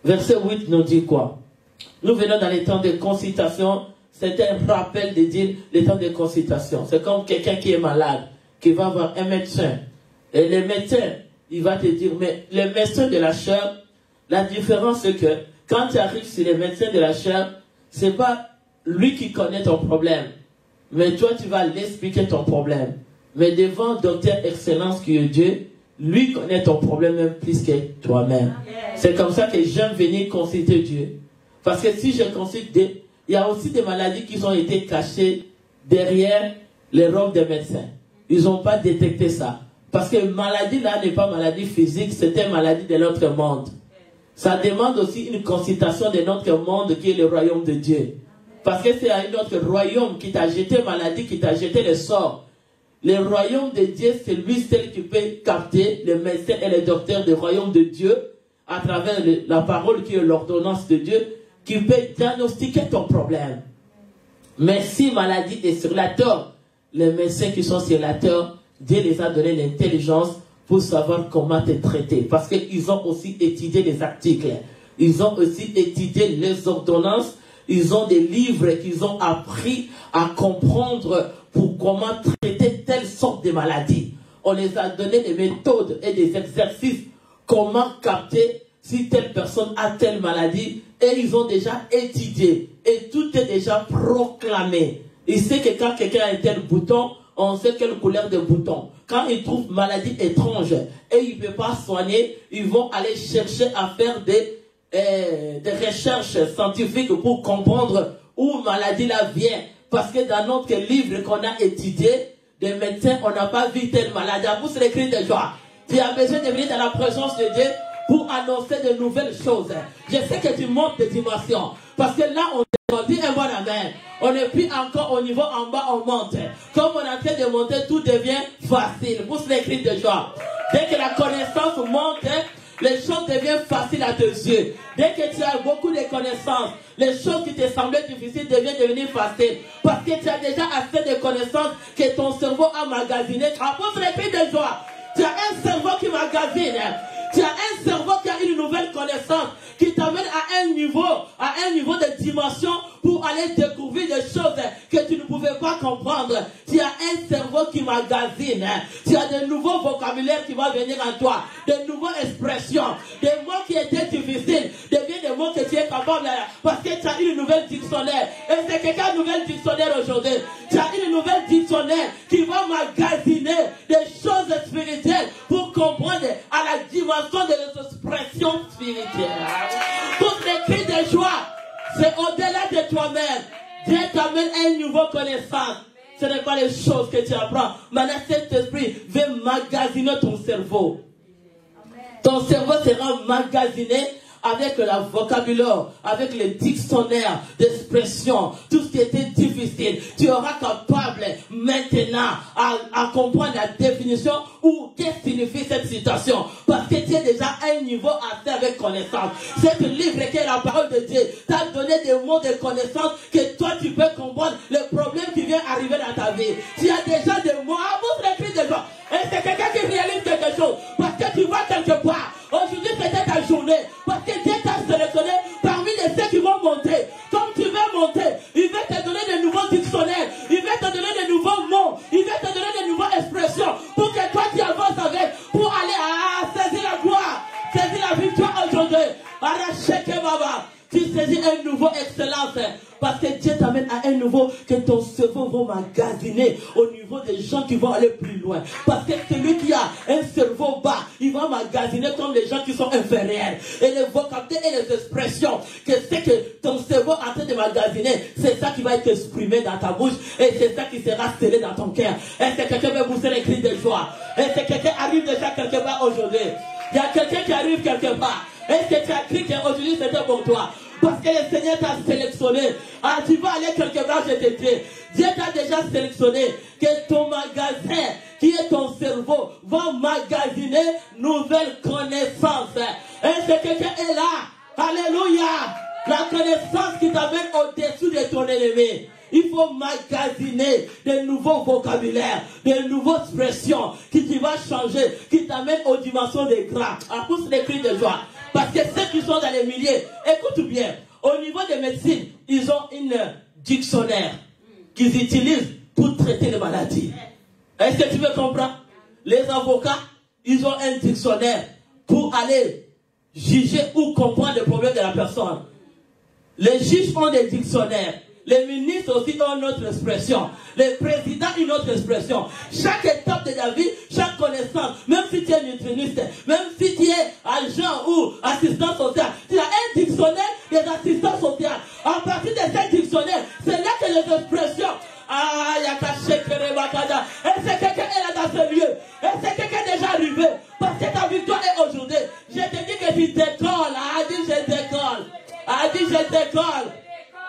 Verset 8 nous dit quoi? Nous venons dans les temps de consultation. C'est un rappel de dire les temps de consultation. C'est comme quelqu'un qui est malade, qui va voir un médecin. Et le médecin, il va te dire, mais le médecin de la chair, la différence c'est que quand tu arrives sur le médecin de la chair, c'est pas lui qui connaît ton problème. Mais toi, tu vas l'expliquer ton problème. Mais devant Docteur Excellence qui est Dieu, lui connaît ton problème même plus que toi-même. C'est comme ça que j'aime venir consulter Dieu. Parce que si je consulte Dieu, il y a aussi des maladies qui ont été cachées derrière les robes des médecins. Ils n'ont pas détecté ça. Parce que maladie là n'est pas maladie physique, c'est une maladie de notre monde. Ça demande aussi une consultation de notre monde qui est le royaume de Dieu. Parce que c'est à notre royaume qui t'a jeté maladie, qui t'a jeté le sort. Le royaume de Dieu, c'est lui seul qui peut capter les médecins et les docteurs du royaume de Dieu à travers la parole qui est l'ordonnance de Dieu, qui peut diagnostiquer ton problème. Mais si maladie est sur la terre, les médecins qui sont sur la terre, Dieu les a donné l'intelligence pour savoir comment te traiter. Parce qu'ils ont aussi étudié les articles. Ils ont aussi étudié les ordonnances. Ils ont des livres qu'ils ont appris à comprendre pour comment traiter telle sorte de maladie. On les a donné des méthodes et des exercices. Comment capter si telle personne a telle maladie. Et ils ont déjà étudié. Et tout est déjà proclamé. Ils savent que quand quelqu'un a un tel bouton, on sait quelle couleur de bouton. Quand ils trouvent maladie étrange et ils ne peuvent pas soigner, ils vont aller chercher à faire des recherches scientifiques pour comprendre où maladie là vient. Parce que dans notre livre qu'on a étudié, des médecins, on n'a pas vu telle maladie. Vous c'est l'écrit de joie. Tu as besoin de venir dans la présence de Dieu pour annoncer de nouvelles choses. Je sais que tu montes de dimension. Parce que là, on dit un bon amen. On n'est plus encore au niveau en bas, on monte. Comme on est en train de monter, tout devient facile. Vous c'est l'écrit de joie. Dès que la connaissance monte, les choses deviennent faciles à tes yeux. Dès que tu as beaucoup de connaissances, les choses qui te semblaient difficiles deviennent devenir faciles. Parce que tu as déjà assez de connaissances que ton cerveau a magasiné. Vous c'est l'écrit de joie. Tu as un cerveau qui magasine. Tu as un cerveau qui a une nouvelle connaissance qui t'amène à un niveau de dimension pour aller découvrir des choses que tu ne pouvais pas comprendre. Tu as un cerveau qui magasine. Tu as de nouveaux vocabulaires qui vont venir en toi. De nouvelles expressions. Des mots qui étaient difficiles deviennent des mots que tu es capable parce que tu as une nouvelle dictionnaire. Et c'est quelqu'un de nouvelle dictionnaire aujourd'hui. Tu as une nouvelle dictionnaire qui va magasiner des choses spirituelles pour comprendre à la dimension de l'expression spirituelle. Toutes les cris de joie, c'est au-delà de toi-même. Dieu t'amène à une nouvelle connaissance. Ce n'est pas les choses que tu apprends. Maintenant, cet esprit veut magasiner ton cerveau. Ton cerveau sera magasiné avec la vocabulaire, avec le dictionnaire d'expression, tout ce qui était difficile. Tu auras capable maintenant à comprendre la définition ou qu'est-ce que signifie cette citation. Parce que tu es déjà à un niveau assez avec connaissance. Cet livre qui est la parole de Dieu t'a donné des mots de connaissance que toi tu peux comprendre le problème qui vient arriver dans ta vie. Tu as déjà des mots à vous écrire des gens. Et c'est quelqu'un qui réalise quelque chose. Parce que tu vas quelque part. Aujourd'hui c'était ta journée. Parce que Dieu t'a sélectionné parmi les ceux qui vont monter. Comme tu veux monter, il va te donner de nouveaux dictionnaires. Il va te donner de nouveaux mots. Il va te donner de nouvelles expressions. Pour que toi tu avances avec. Pour aller saisir la gloire. Saisir la victoire aujourd'hui. Arracher que baba. Tu saisis un nouveau excellence. Parce que Dieu t'amène à un nouveau que ton cerveau va magasiner au niveau des gens qui vont aller plus loin. Parce que celui qui a un cerveau bas, il va magasiner comme les gens qui sont inférieurs. Et les vocabulaires et les expressions, que c'est que ton cerveau est en train de magasiner, c'est ça qui va être exprimé dans ta bouche et c'est ça qui sera scellé dans ton cœur. Est-ce que quelqu'un veut pousser les cris de joie? Est-ce que quelqu'un arrive déjà quelque part aujourd'hui? Il y a quelqu'un qui arrive quelque part. Est-ce que tu as cru qu'aujourd'hui c'était pour toi? Parce que le Seigneur t'a sélectionné. Ah, tu vas aller quelque part, je te dis. Dieu t'a déjà sélectionné. Que ton magasin, qui est ton cerveau, va magasiner nouvelles connaissances. Est-ce que quelqu'un est là? Alléluia. La connaissance qui t'amène au-dessus de ton ennemi. Il faut magasiner de nouveaux vocabulaires, de nouvelles expressions qui va changer, qui t'amène aux dimensions des grâces. À tous les cris de joie. Parce que ceux qui sont dans les milieux, écoute bien, au niveau des médecines, ils ont un dictionnaire qu'ils utilisent pour traiter les maladies. Est-ce que tu me comprends? Les avocats, ils ont un dictionnaire pour aller juger ou comprendre les problèmes de la personne. Les juges ont des dictionnaires. Les ministres aussi ont une autre expression. Les présidents une autre expression. Chaque étape de ta vie, chaque connaissance, même si tu es nutriniste, même si tu es agent ou assistant social, tu as un dictionnaire des assistants sociaux. À partir de ce dictionnaire, c'est là que les expressions. Ah, il y a caché Kerebakada. Et c'est quelqu'un est là dans ce lieu. Et c'est quelqu'un déjà arrivé. Parce que ta victoire est aujourd'hui. Je te dis que tu décolles. Ah, dis je décolle. Ah, dis je décolle.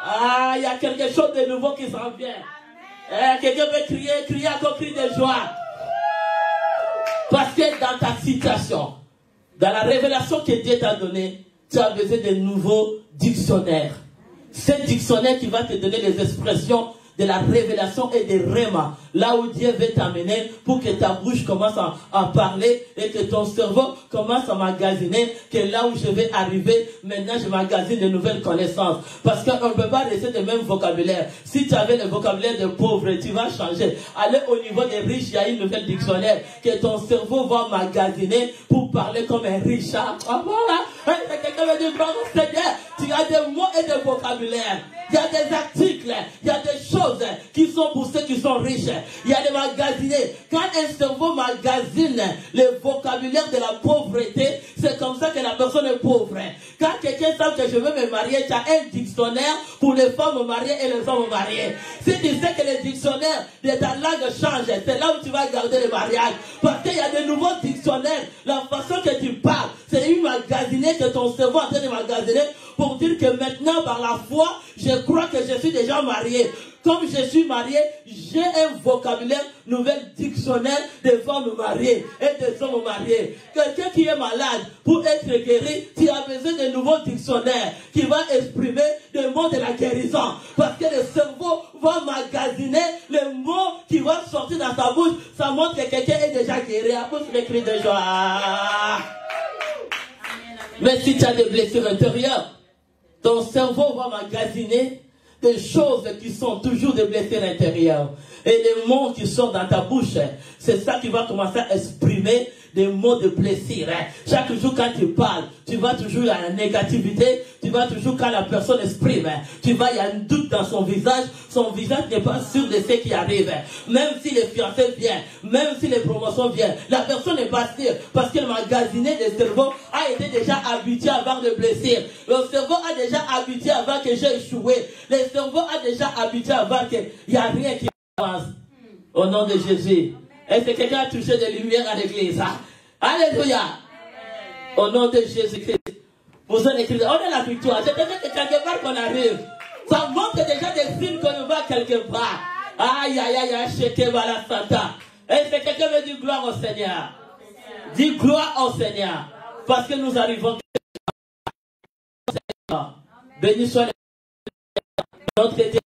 Ah, il y a quelque chose de nouveau qui s'en vient. Quelqu'un veut crier encore cri de joie. Parce que dans ta situation, dans la révélation que Dieu t'a donnée, tu as besoin de nouveaux dictionnaires. Ce dictionnaire qui va te donner les expressions de la révélation et des rémas, là où Dieu veut t'amener pour que ta bouche commence à parler et que ton cerveau commence à magasiner, que là où je vais arriver, maintenant je magasine de nouvelles connaissances. Parce qu'on ne peut pas rester le même vocabulaire. Si tu avais le vocabulaire de pauvre, tu vas changer. Aller au niveau des riches, il y a une nouvelle dictionnaire que ton cerveau va magasiner pour parler comme un riche. Ah voilà, quelqu'un veut dire, Seigneur, tu as des mots et des vocabulaires. Il y a des articles, il y a des choses qui sont pour ceux qui sont riches. Il y a des magasinés. Quand un cerveau magasine le vocabulaire de la pauvreté, c'est comme ça que la personne est pauvre. Quand quelqu'un sait que je veux me marier, tu as un dictionnaire pour les femmes mariées et les hommes mariés. Si tu sais que le dictionnaire de ta langue change, c'est là où tu vas garder le mariage. Parce qu'il y a de nouveaux dictionnaires. La façon que tu parles, c'est une magasinée que ton cerveau est en train de magasiner pour dire que maintenant, par la foi, je crois que je suis déjà marié. Comme je suis marié, j'ai un vocabulaire, nouvel dictionnaire des femmes mariées et des hommes mariés. Quelqu'un qui est malade, pour être guéri, tu as besoin de nouveaux dictionnaires qui va exprimer le mot de la guérison. Parce que le cerveau va magasiner les mots qui vont sortir dans ta bouche. Ça montre que quelqu'un est déjà guéri. À cause des cris de joie. Mais si tu as des blessures intérieures, ton cerveau va magasiner des choses qui sont toujours des blessures intérieures. Et les mots qui sortent dans ta bouche, c'est ça qui va commencer à exprimer des mots de plaisir. Chaque jour quand tu parles, tu vas toujours à la négativité, tu vas toujours quand la personne exprime, il y a un doute dans son visage n'est pas sûr de ce qui arrive. Même si les fiancés viennent, même si les promotions viennent, la personne n'est pas sûre parce que le magasiné des cerveaux a été déjà habitué à avoir des blessures. Le cerveau a déjà habitué à voir que j'ai échoué. Le cerveau a déjà habitué à voir qu'il n'y a rien qui avance. Au nom de Jésus. Est-ce que quelqu'un a touché des lumières à l'église? Alléluia. Au nom de Jésus-Christ. Vous en écrivez. On a la victoire. C'est déjà que quelque part qu'on arrive. Ça montre déjà des signes qu'on va quelque part. Aïe, aïe, aïe, aïe, sheke bala santa. Est-ce que quelqu'un veut dire gloire au Seigneur? Dis gloire au Seigneur. Parce que nous arrivons. Béni soit notre Dieu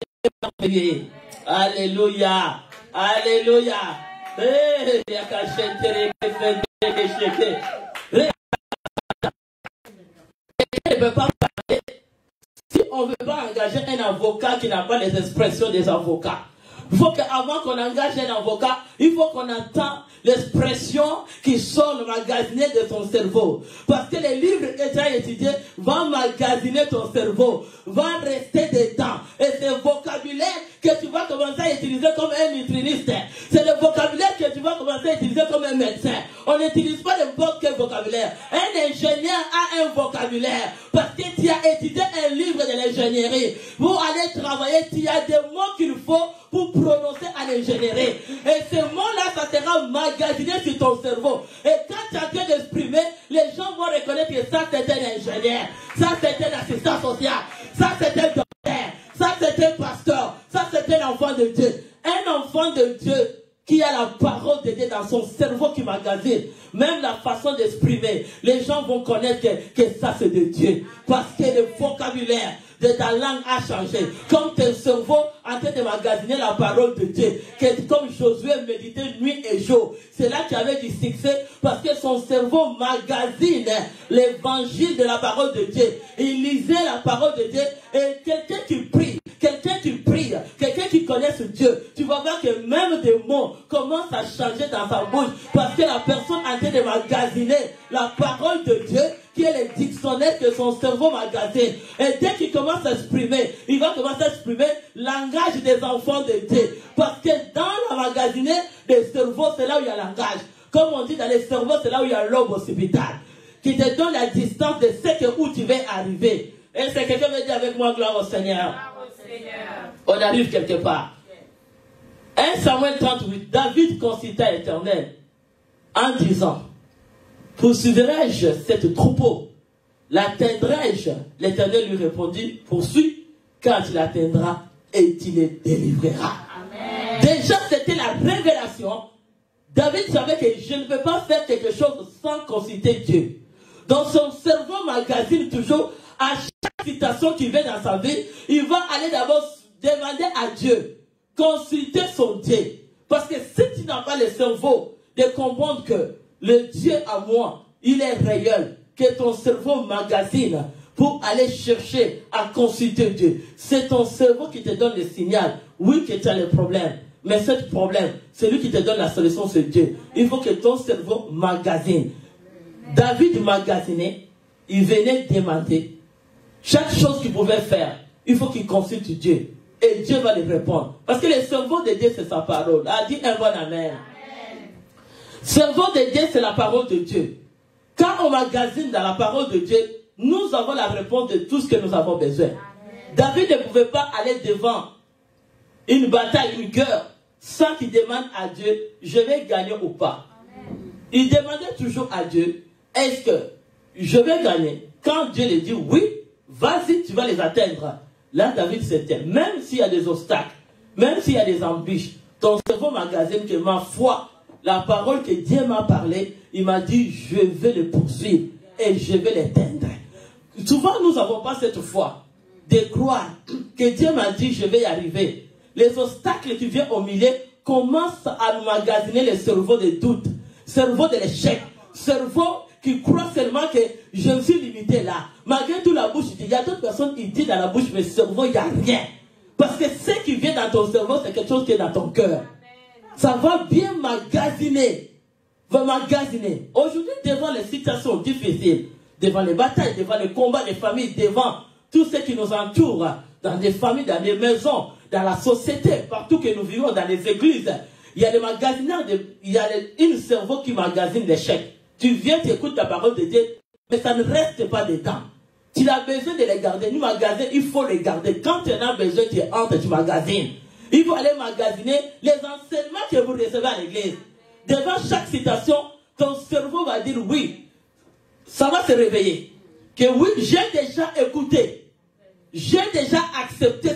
merveilleux. Alléluia. Alléluia. Ne peut pas parler si on ne veut pas engager un avocat qui n'a pas les expressions des avocats. Il faut qu'avant qu'on engage un avocat, il faut qu'on entende l'expression qui sort magasiner de ton cerveau. Parce que les livres que tu as étudiés vont magasiner ton cerveau, vont rester dedans. Et c'est le vocabulaire que tu vas commencer à utiliser comme un nutriniste. C'est le vocabulaire que tu vas commencer à utiliser comme un médecin. On n'utilise pas n'importe quel vocabulaire. Un ingénieur a un vocabulaire. Parce que tu as étudié un livre de l'ingénierie. Pour aller travailler, tu as des mots qu'il faut pour prononcer à l'ingénierie. Et ces mots-là, ça sera magasiné sur ton cerveau. Et quand tu as bien d'exprimer, les gens vont reconnaître que ça, c'est un ingénieur. Ça, c'est un assistant social. Ça, c'est un docteur. Ça, c'est un pasteur. Ça, c'est un enfant de Dieu. Un enfant de Dieu qui a la parole de Dieu dans son cerveau qui magasine. Même la façon d'exprimer. Les gens vont connaître que ça, c'est de Dieu. Parce que le vocabulaire de ta langue a changé. Comme ton cerveau en train de magasiner la parole de Dieu. Comme Josué méditait nuit et jour. C'est là qu'il avait du succès parce que son cerveau magasine l'évangile de la parole de Dieu. Il lisait la parole de Dieu et quelqu'un qui prie, quelqu'un qui connaît ce Dieu, tu vas voir que même des mots commencent à changer dans sa bouche parce que la personne a en train de magasiner la parole de Dieu qui est le dictionnaire que son cerveau magasine. Et dès qu'il commence à exprimer, il va commencer à exprimer le langage des enfants de Dieu. Parce que dans la magasiner des cerveaux, c'est là où il y a le langage. Comme on dit dans les cerveaux, c'est là où il y a l'aube occipital. Qui te donne la distance de ce que où tu vas arriver. Et c'est quelqu'un qui veut dire avec moi, gloire au Seigneur. On arrive quelque part. 1 Samuel 38, David consulta l'Éternel en disant, poursuivrai-je cette troupeau? L'atteindrai-je? L'Éternel lui répondit, poursuis, quand il atteindra et tu les délivreras. Amen. Déjà, c'était la révélation. David savait que je ne peux pas faire quelque chose sans consulter Dieu. Dans son cerveau magasine toujours, à chaque citation qui vient dans sa vie, il va aller d'abord demander à Dieu, consulter son Dieu. Parce que si tu n'as pas le cerveau de comprendre que le Dieu à moi, il est réel, que ton cerveau magasine pour aller chercher à consulter Dieu. C'est ton cerveau qui te donne le signal. Oui, que tu as le problème. Mais ce problème, c'est lui qui te donne la solution, c'est Dieu. Il faut que ton cerveau magasine. David magasinait, il venait demander. Chaque chose qu'il pouvait faire, il faut qu'il consulte Dieu. Et Dieu va lui répondre. Parce que le cerveau de Dieu, c'est sa parole. A dit un bon amen. Cerveau de Dieu, c'est la parole de Dieu. Quand on magasine dans la parole de Dieu, nous avons la réponse de tout ce que nous avons besoin. Amen. David ne pouvait pas aller devant une bataille, une guerre, sans qu'il demande à Dieu, je vais gagner ou pas. Amen. Il demandait toujours à Dieu, est-ce que je vais gagner? Quand Dieu lui dit oui, vas-y, tu vas les atteindre. Là, David s'était, même s'il y a des obstacles, même s'il y a des embûches, ton cerveau magasine que ma foi, la parole que Dieu m'a parlé, il m'a dit, je vais le poursuivre et je vais l'éteindre. Souvent, nous n'avons pas cette foi de croire que Dieu m'a dit, je vais y arriver. Les obstacles qui viennent au milieu commencent à nous magasiner le cerveau de doute, cerveau de l'échec, cerveau qui croit seulement que je me suis limité là. Malgré tout, la bouche, il y a d'autres personnes qui disent dans la bouche, mais le cerveau, il n'y a rien. Parce que ce qui vient dans ton cerveau, c'est quelque chose qui est dans ton cœur. Ça va bien magasiner. Va magasiner. Aujourd'hui, devant les situations difficiles, devant les batailles, devant les combats des familles, devant tout ce qui nous entoure, dans des familles, dans des maisons, dans la société, partout que nous vivons, dans les églises, il y a des magasineurs, il y a une cerveau qui magasine l'échec. Tu viens, tu écoutes la parole de Dieu, mais ça ne reste pas dedans. Tu as besoin de les garder. Nous magasins, il faut les garder. Quand tu en as besoin, tu entres, tu magasines. Il faut aller magasiner les enseignements que vous recevez à l'église. Devant chaque citation, ton cerveau va dire oui. Ça va se réveiller. Que oui, j'ai déjà écouté. J'ai déjà accepté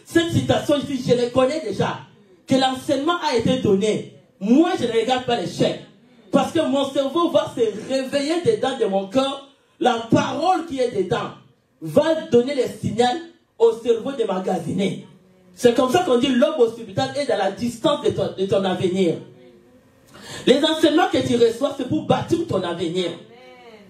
cette citation ici. Je les connais déjà. Que l'enseignement a été donné. Moi, je ne regarde pas l'échec. Parce que mon cerveau va se réveiller dedans de mon cœur. La parole qui est dedans va donner le signal au cerveau de magasiner. C'est comme ça qu'on dit l'homme occipital est dans la distance de ton avenir. Les enseignements que tu reçois, c'est pour bâtir ton avenir.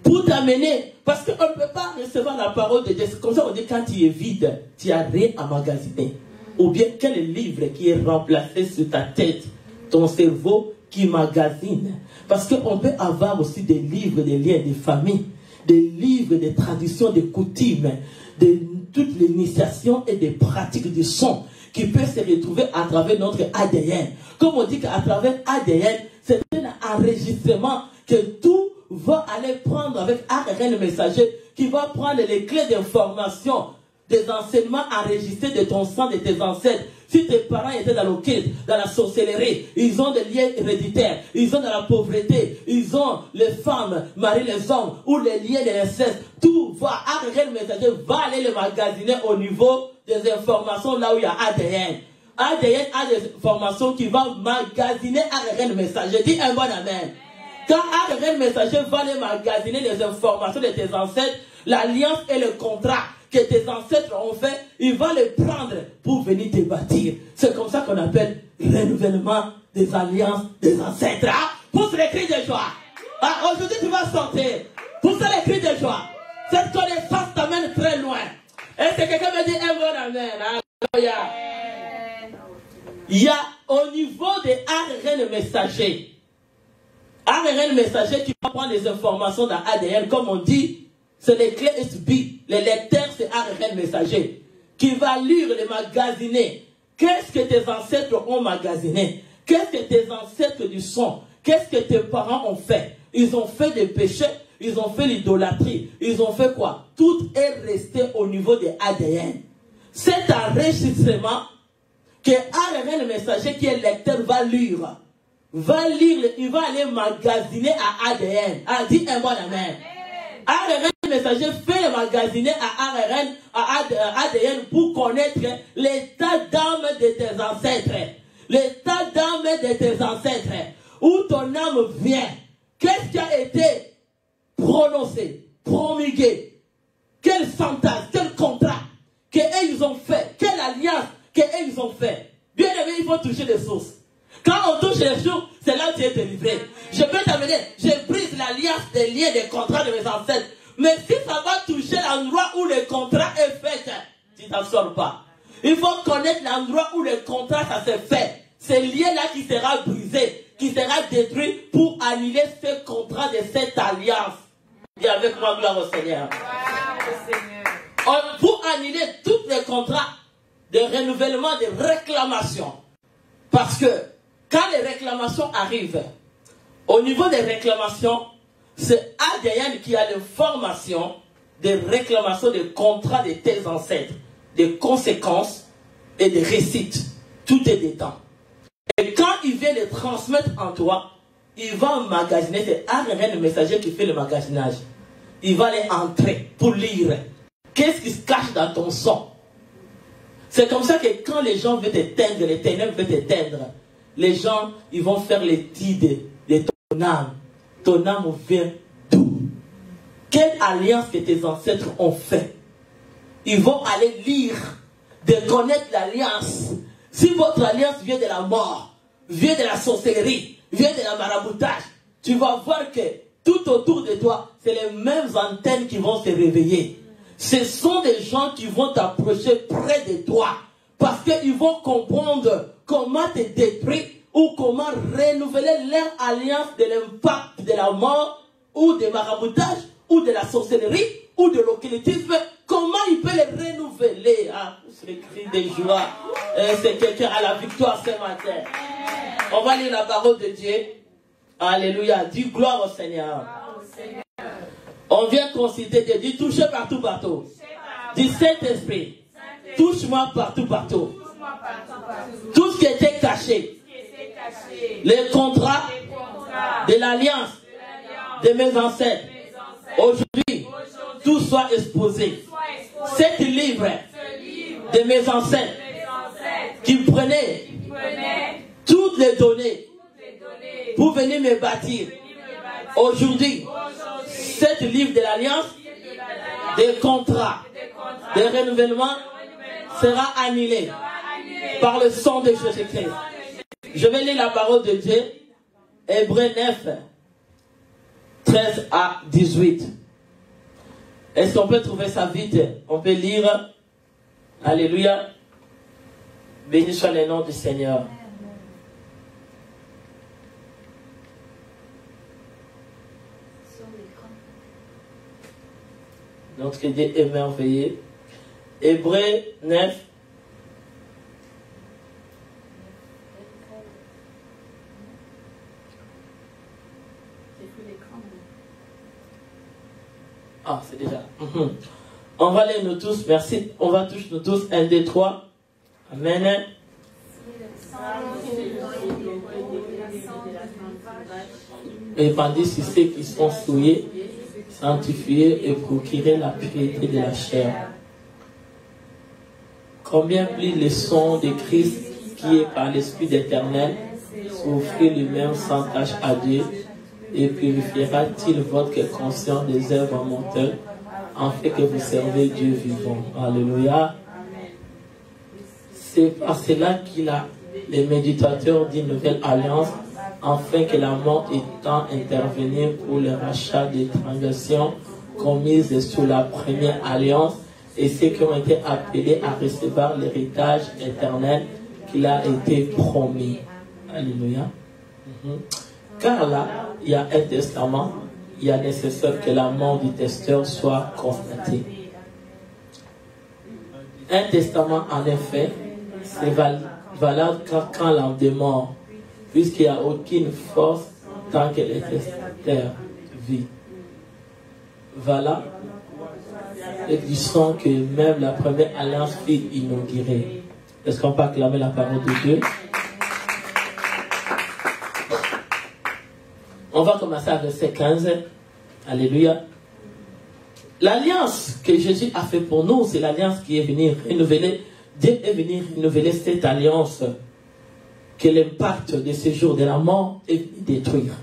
Pour t'amener. Parce qu'on ne peut pas recevoir la parole de Dieu. C'est comme ça qu'on dit quand tu es vide, tu n'as rien à magasiner. Ou bien quel livre qui est remplacé sur ta tête, ton cerveau qui magasine. Parce qu'on peut avoir aussi des livres, des liens, des familles, des livres, des traditions, des coutumes, de toutes les initiations et des pratiques du son qui peuvent se retrouver à travers notre ADN. Comme on dit qu'à travers ADN, c'est un enregistrement que tout va aller prendre avec ARN messager qui va prendre les clés d'information des enseignements enregistrés de ton sang, de tes ancêtres. Si tes parents étaient dans l'occulte, dans la sorcellerie, ils ont des liens héréditaires, ils ont de la pauvreté, ils ont les femmes, marient les hommes, ou les liens de l'inceste, tout va, ARN messager va aller le magasiner au niveau des informations là où il y a ADN. ADN a des informations qui vont magasiner ARN messager. Dis un bon amen. Quand ARN messager va aller magasiner les informations de tes ancêtres, l'alliance et le contrat que tes ancêtres ont fait, il va les prendre pour venir te bâtir. C'est comme ça qu'on appelle renouvellement des alliances des ancêtres. Ah, pousse les cris de joie. Ah, aujourd'hui tu vas sortir. Pousse les cris de joie. Cette connaissance t'amène très loin. Est-ce que quelqu'un me dit un bon amen? Alléluia. Il y a au niveau des ARN messagers. ARN messager qui va prendre les informations dans ADN, comme on dit, c'est les clés USB. Les lecteurs, c'est ARN messager. Qui va lire, les magasiner. Qu'est-ce que tes ancêtres ont magasiné? Qu'est-ce que tes ancêtres du sont? Qu'est-ce que tes parents ont fait? Ils ont fait des péchés, ils ont fait l'idolâtrie. Ils ont fait quoi? Tout est resté au niveau des ADN. Cet enregistrement que ARN messager qui est lecteur va lire, il va aller magasiner à ADN. Ah, dis un bon amen. ARN messager fait magasiner à ADN pour connaître l'état d'âme de tes ancêtres. L'état d'âme de tes ancêtres. Où ton âme vient. Qu'est-ce qui a été prononcé, promulgué? Quel chantage, quel contrat qu'ils ont fait? Quelle alliance qu'ils ont fait? Bien aimé, il faut toucher les sources. Quand on touche les sources, c'est là où tu es délivré. Je peux t'amener, j'ai pris l'alliance des liens, des contrats de mes ancêtres. Mais si ça va toucher l'endroit où le contrat est fait, tu t'en sors pas. Il faut connaître l'endroit où le contrat ça s'est fait. C'est lien-là qui sera brisé, qui sera détruit pour annuler ce contrat de cette alliance. Et avec moi, gloire au Seigneur. Pour annuler tous les contrats de renouvellement, de réclamation. Parce que quand les réclamations arrivent, au niveau des réclamations, c'est ADN qui a l'information des réclamations des contrats de tes ancêtres, des conséquences et des récits. Tout est dedans. Et quand il vient les transmettre en toi, il va emmagasiner. C'est ARN messager qui fait le magasinage. Il va les entrer pour lire. Qu'est-ce qui se cache dans ton sang? C'est comme ça que quand les gens veulent t'éteindre, les ténèbres veulent t'éteindre, les gens, ils vont faire les tides de ton âme. Ton âme vient d'où? Quelle alliance que tes ancêtres ont fait? Ils vont aller lire, de connaître l'alliance. Si votre alliance vient de la mort, vient de la sorcellerie, vient de la maraboutage, tu vas voir que tout autour de toi, c'est les mêmes antennes qui vont se réveiller. Ce sont des gens qui vont t'approcher près de toi parce qu'ils vont comprendre comment te détruire ou comment renouveler leur alliance de l'impact de la mort ou de maraboutage ou de la sorcellerie ou de l'occultisme. Comment il peut les renouveler? Ah, c'est le cri de joie. C'est quelqu'un à la victoire ce matin. On va lire la parole de Dieu. Alléluia. Dis gloire au Seigneur. On vient considérer Dieu. Dis toucher partout, partout. Dis Saint-Esprit. Touche-moi partout, partout. Tout ce qui était caché. Les contrats de l'alliance de mes ancêtres. Aujourd'hui, tout soit exposé. Cet livre de mes ancêtres qui prenaient toutes les données pour venir me bâtir. Aujourd'hui, cet livre de l'alliance, des contrats, des renouvellements sera annulé par le sang de Jésus-Christ. Je vais lire la parole de Dieu, Hébreux 9, 13 à 18. Est-ce qu'on peut trouver ça vite? On peut lire. Alléluia. Béni soit le nom du Seigneur. Notre Dieu est merveilleux. Hébreux 9. Ah, c'est déjà. On va aller nous tous. Merci. On va tous nous tous. 1, 2, 3. Amen. Répandez sur ceux qui sont souillés, sanctifiés et procurer la pureté de la chair. Combien plus le sang de Christ qui est par l'Esprit d'Éternel s'offrit lui-même sans tache à Dieu et purifiera-t-il votre conscience des œuvres mortelles en fait que vous servez Dieu vivant. Alléluia. C'est par cela qu'il a les méditateurs d'une nouvelle alliance, afin que la mort étant intervenue pour le rachat des transgressions commises sous la première alliance, et ceux qui ont été appelés à recevoir l'héritage éternel qu'il a été promis. Alléluia. Car là, il y a un testament, il est nécessaire que la mort du testeur soit constatée. Un testament, en effet, c'est valable quand l'âme est mort, puisqu'il n'y a aucune force tant que le testateur vit. Voilà, et disons que même la première alliance fut inaugurée. Est-ce qu'on peut acclamer la parole de Dieu? On va commencer avec verset 15. Alléluia. L'alliance que Jésus a fait pour nous, c'est l'alliance qui est venue renouveler. Dieu est venu renouveler cette alliance que l'impact de ce jour de la mort est venu détruire.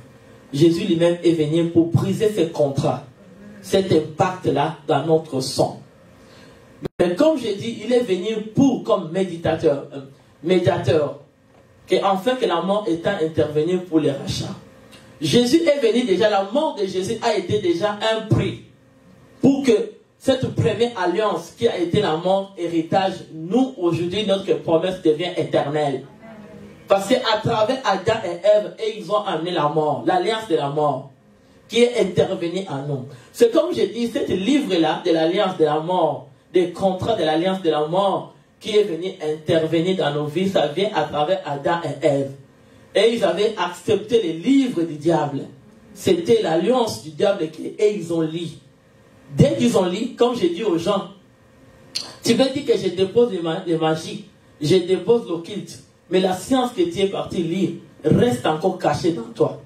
Jésus lui-même est venu pour briser ce contrat, cet impact-là dans notre sang. Mais comme j'ai dit, il est venu pour, comme médiateur, que enfin que la mort étant intervenue pour les rachats. Jésus est venu déjà, la mort de Jésus a été déjà un prix pour que cette première alliance qui a été la mort, héritage, nous aujourd'hui notre promesse devient éternelle. Parce qu'à travers Adam et Ève, ils ont amené la mort, l'alliance de la mort qui est intervenue en nous. C'est comme je dis, ce livre-là de l'alliance de la mort, des contrats de l'alliance de la mort qui est venu intervenir dans nos vies, ça vient à travers Adam et Ève. Et ils avaient accepté les livres du diable. C'était l'alliance du diable et ils ont lu. Dès qu'ils ont lu, comme j'ai dit aux gens, tu veux dire que je dépose les magies, je dépose l'occulte, mais la science que tu es parti lire reste encore cachée dans toi.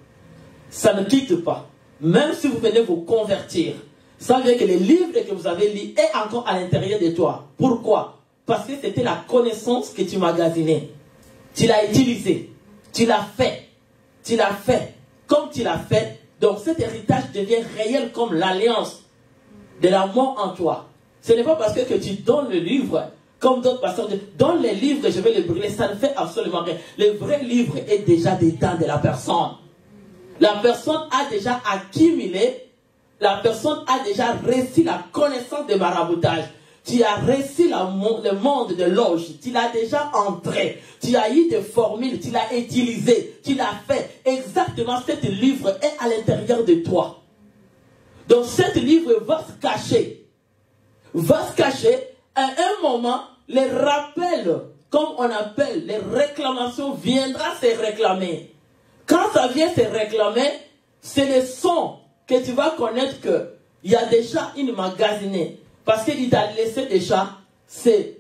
Ça ne quitte pas. Même si vous venez vous convertir, ça veut dire que les livres que vous avez lus est encore à l'intérieur de toi. Pourquoi? Parce que c'était la connaissance que tu magasinais. Tu l'as utilisée. Tu l'as fait. Tu l'as fait. Comme tu l'as fait, donc cet héritage devient réel comme l'alliance de la mort en toi. Ce n'est pas parce que tu donnes le livre, comme d'autres pasteurs disent, donne les livres, je vais les brûler. Ça ne fait absolument rien. Le vrai livre est déjà dedans de la personne. La personne a déjà accumulé, la personne a déjà reçu la connaissance de maraboutage. Tu as reçu le monde de loge, tu l'as déjà entré, tu as eu des formules, tu l'as utilisé, tu l'as fait. Exactement, cet livre est à l'intérieur de toi. Donc, cet livre va se cacher. À un moment, les rappels, comme on appelle, les réclamations, viendra se réclamer. Quand ça vient se réclamer, c'est le son que tu vas connaître qu'il y a déjà une magasinée. Parce qu'il t'a laissé déjà ses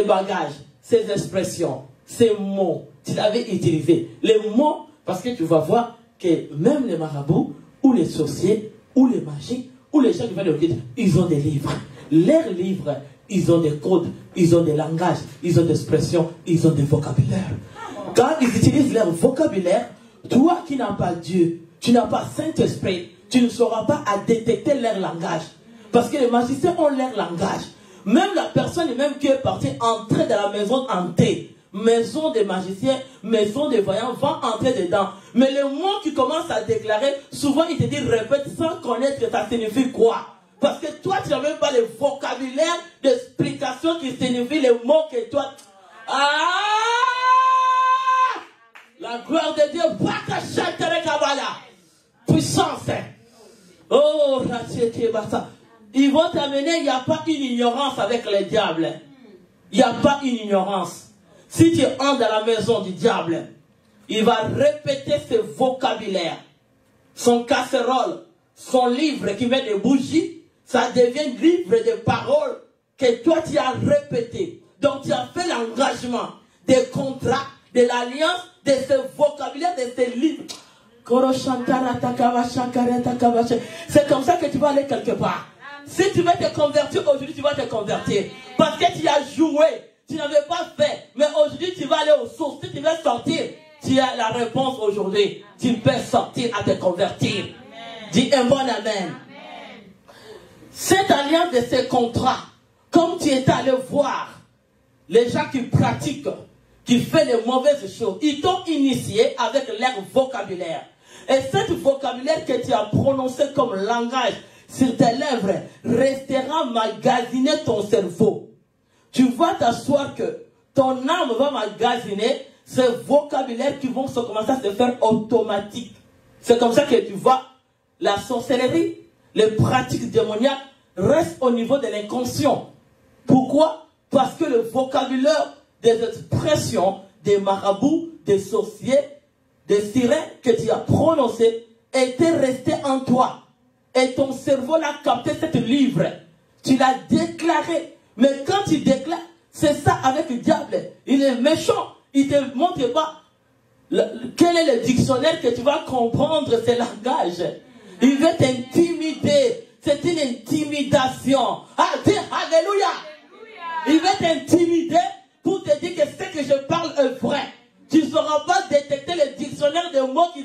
bagages, ses expressions, ses mots. Tu l'avais utilisé. Les mots, parce que tu vas voir que même les marabouts, ou les sorciers, ou les magiques, ou les gens qui viennent de l'occulte, ils ont des livres. Leurs livres, ils ont des codes, ils ont des langages, ils ont des expressions, ils ont des vocabulaires. Quand ils utilisent leur vocabulaire, toi qui n'as pas Dieu, tu n'as pas Saint-Esprit, tu ne sauras pas à détecter leur langage. Parce que les magiciens ont leur langage. Même la personne même qui est partie entrer dans la maison hantée, maison des magiciens, maison des voyants, va entrer dedans. Mais le mot qui commence à déclarer, souvent il te dit répète sans connaître que ça signifie quoi. Parce que toi tu n'as même pas le vocabulaire d'explication qui signifie les mots que toi... Ah! La gloire de Dieu, puissance. Oh, ils vont t'amener, il n'y a pas une ignorance avec les diables. Il n'y a pas une ignorance. Si tu entres dans la maison du diable, il va répéter ses vocabulaires. Son casserole, son livre qui met des bougies, ça devient livre de paroles que toi tu as répété. Donc tu as fait l'engagement des contrats, de l'alliance, de ce vocabulaire, de ces livres. C'est comme ça que tu vas aller quelque part. Si tu veux te convertir aujourd'hui, tu vas te convertir. Parce que tu as joué, tu n'avais pas fait. Mais aujourd'hui, tu vas aller aux sources. Si tu veux sortir, tu as la réponse aujourd'hui. Tu peux sortir à te convertir. Dis un bon amen. Cette alliance de ces contrats, comme tu étais allé voir les gens qui pratiquent, qui font les mauvaises choses, ils t'ont initié avec leur vocabulaire. Et cette vocabulaire que tu as prononcé comme langage sur tes lèvres restera magasiner ton cerveau. Tu vas t'asseoir que ton âme va magasiner ces vocabulaires qui vont commencer à se faire automatique. C'est comme ça que tu vois la sorcellerie, les pratiques démoniaques restent au niveau de l'inconscient. Pourquoi? Parce que le vocabulaire des expressions des marabouts, des sorciers, des sirènes que tu as prononcé était resté en toi. Et ton cerveau l'a capté cette livre. Tu l'as déclaré. Mais quand tu déclares, c'est ça avec le diable. Il est méchant. Il ne te montre pas quel est le dictionnaire que tu vas comprendre ces langages. Il veut t'intimider. C'est une intimidation. Ah, dis Alléluia. Il veut t'intimider pour te dire que ce que je parle est vrai. Tu ne sauras pas détecter le dictionnaire de mots qui...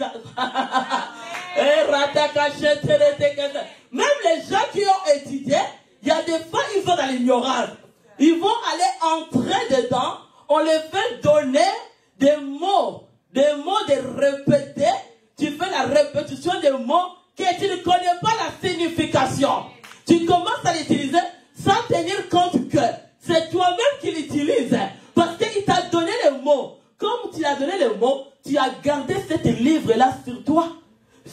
Même les gens qui ont étudié, il y a des fois, ils sont dans l'ignorance. Ils vont aller entrer dedans, on les fait donner des mots de répéter. Tu fais la répétition des mots que tu ne connais pas la signification. Tu commences à l'utiliser sans tenir compte que c'est toi-même qui l'utilises. Parce qu'il t'a donné les mots. Comme tu as donné les mots, tu as gardé cet livre-là sur toi.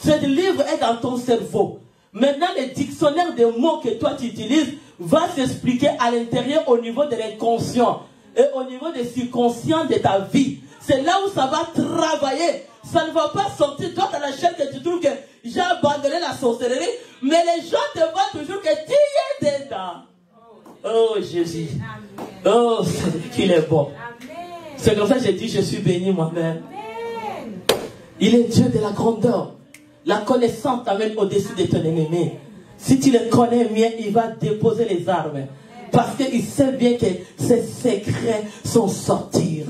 Ce livre est dans ton cerveau. Maintenant, le dictionnaire des mots que toi tu utilises va s'expliquer à l'intérieur au niveau de l'inconscient et au niveau des subconscients de ta vie. C'est là où ça va travailler. Ça ne va pas sortir. Toi, dans la chair que tu trouves que j'ai abandonné la sorcellerie, mais les gens te voient toujours que tu es dedans. Oh Jésus. Oh, qu'il est bon. C'est comme ça que j'ai dit, je suis béni moi-même. Il est Dieu de la grandeur. La connaissance t'amène au-dessus de ton ennemi. Si tu le connais bien, il va déposer les armes. Parce qu'il sait bien que ses secrets sont sortis.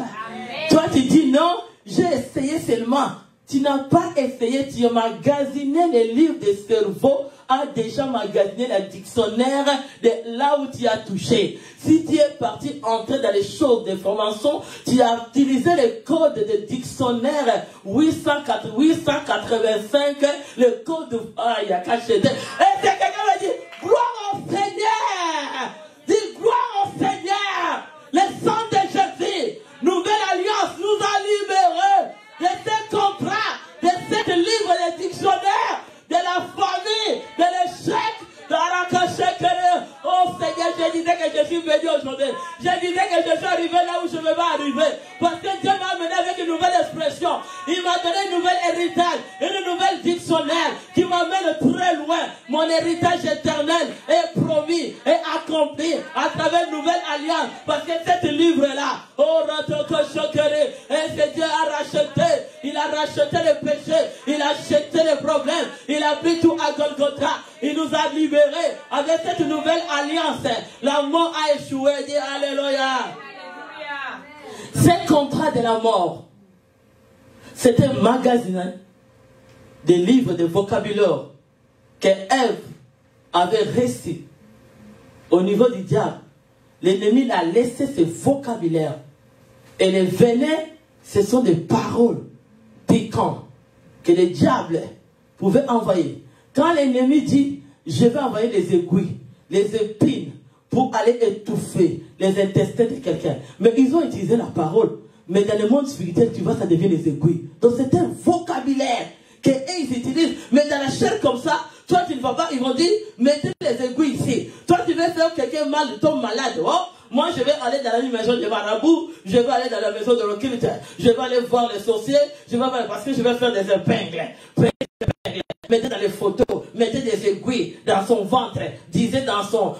Toi, tu dis non, j'ai essayé seulement. Tu n'as pas essayé, tu as magasiné les livres de cerveau, a déjà magasiné le dictionnaire de là où tu as touché. Si tu es parti entrer dans les choses de formation, tu as utilisé le code de dictionnaire 885, le code de... Ah, il y a caché. Et c'est quelqu'un qui m'a dit, gloire au Seigneur! Dis gloire au Seigneur! Le sang de Jésus, nouvelle alliance, nous a libérés de ces contrats, de ce livre de dictionnaire, de la famille, de l'échec, de la cachette. Oh Seigneur, je disais que je suis venu aujourd'hui. Je disais que je suis arrivé là où je ne vais pas arriver. Parce que Dieu m'a amené avec une nouvelle expression. Il m'a donné une nouvelle héritage, une nouvelle dictionnaire qui m'amène très loin. Mon héritage éternel est promis et accompli à travers une nouvelle alliance. Parce que cet livre-là, oh, et que Dieu a racheté. Il a racheté les péchés. Il a acheté les problèmes. Il a pris tout à Golgotha. Il nous a libérés. Avec cette nouvelle alliance, la mort a échoué. Dis Alléluia. Ce contrat de la mort, c'était un magasin des livres de vocabulaire que Ève avait reçu au niveau du diable. L'ennemi l'a laissé ce vocabulaire. Et les venins, ce sont des paroles piquantes que le diable pouvait envoyer. Quand l'ennemi dit, je vais envoyer les aiguilles, les épines, pour aller étouffer les intestins de quelqu'un. Mais ils ont utilisé la parole. Mais dans le monde spirituel, tu vois, ça devient les aiguilles. Donc c'est un vocabulaire qu'ils utilisent. Mais dans la chair comme ça, toi tu ne vas pas, ils vont dire, mettez les aiguilles ici. Toi tu veux faire quelqu'un mal, tu tombes malade. Oh, moi je vais aller dans la maison de marabout, je vais aller dans la maison de l'occulte, je vais aller voir les sorciers, je vais aller, parce que je vais faire des épingles. Mettez dans les photos, mettez des aiguilles dans son ventre, disait dans son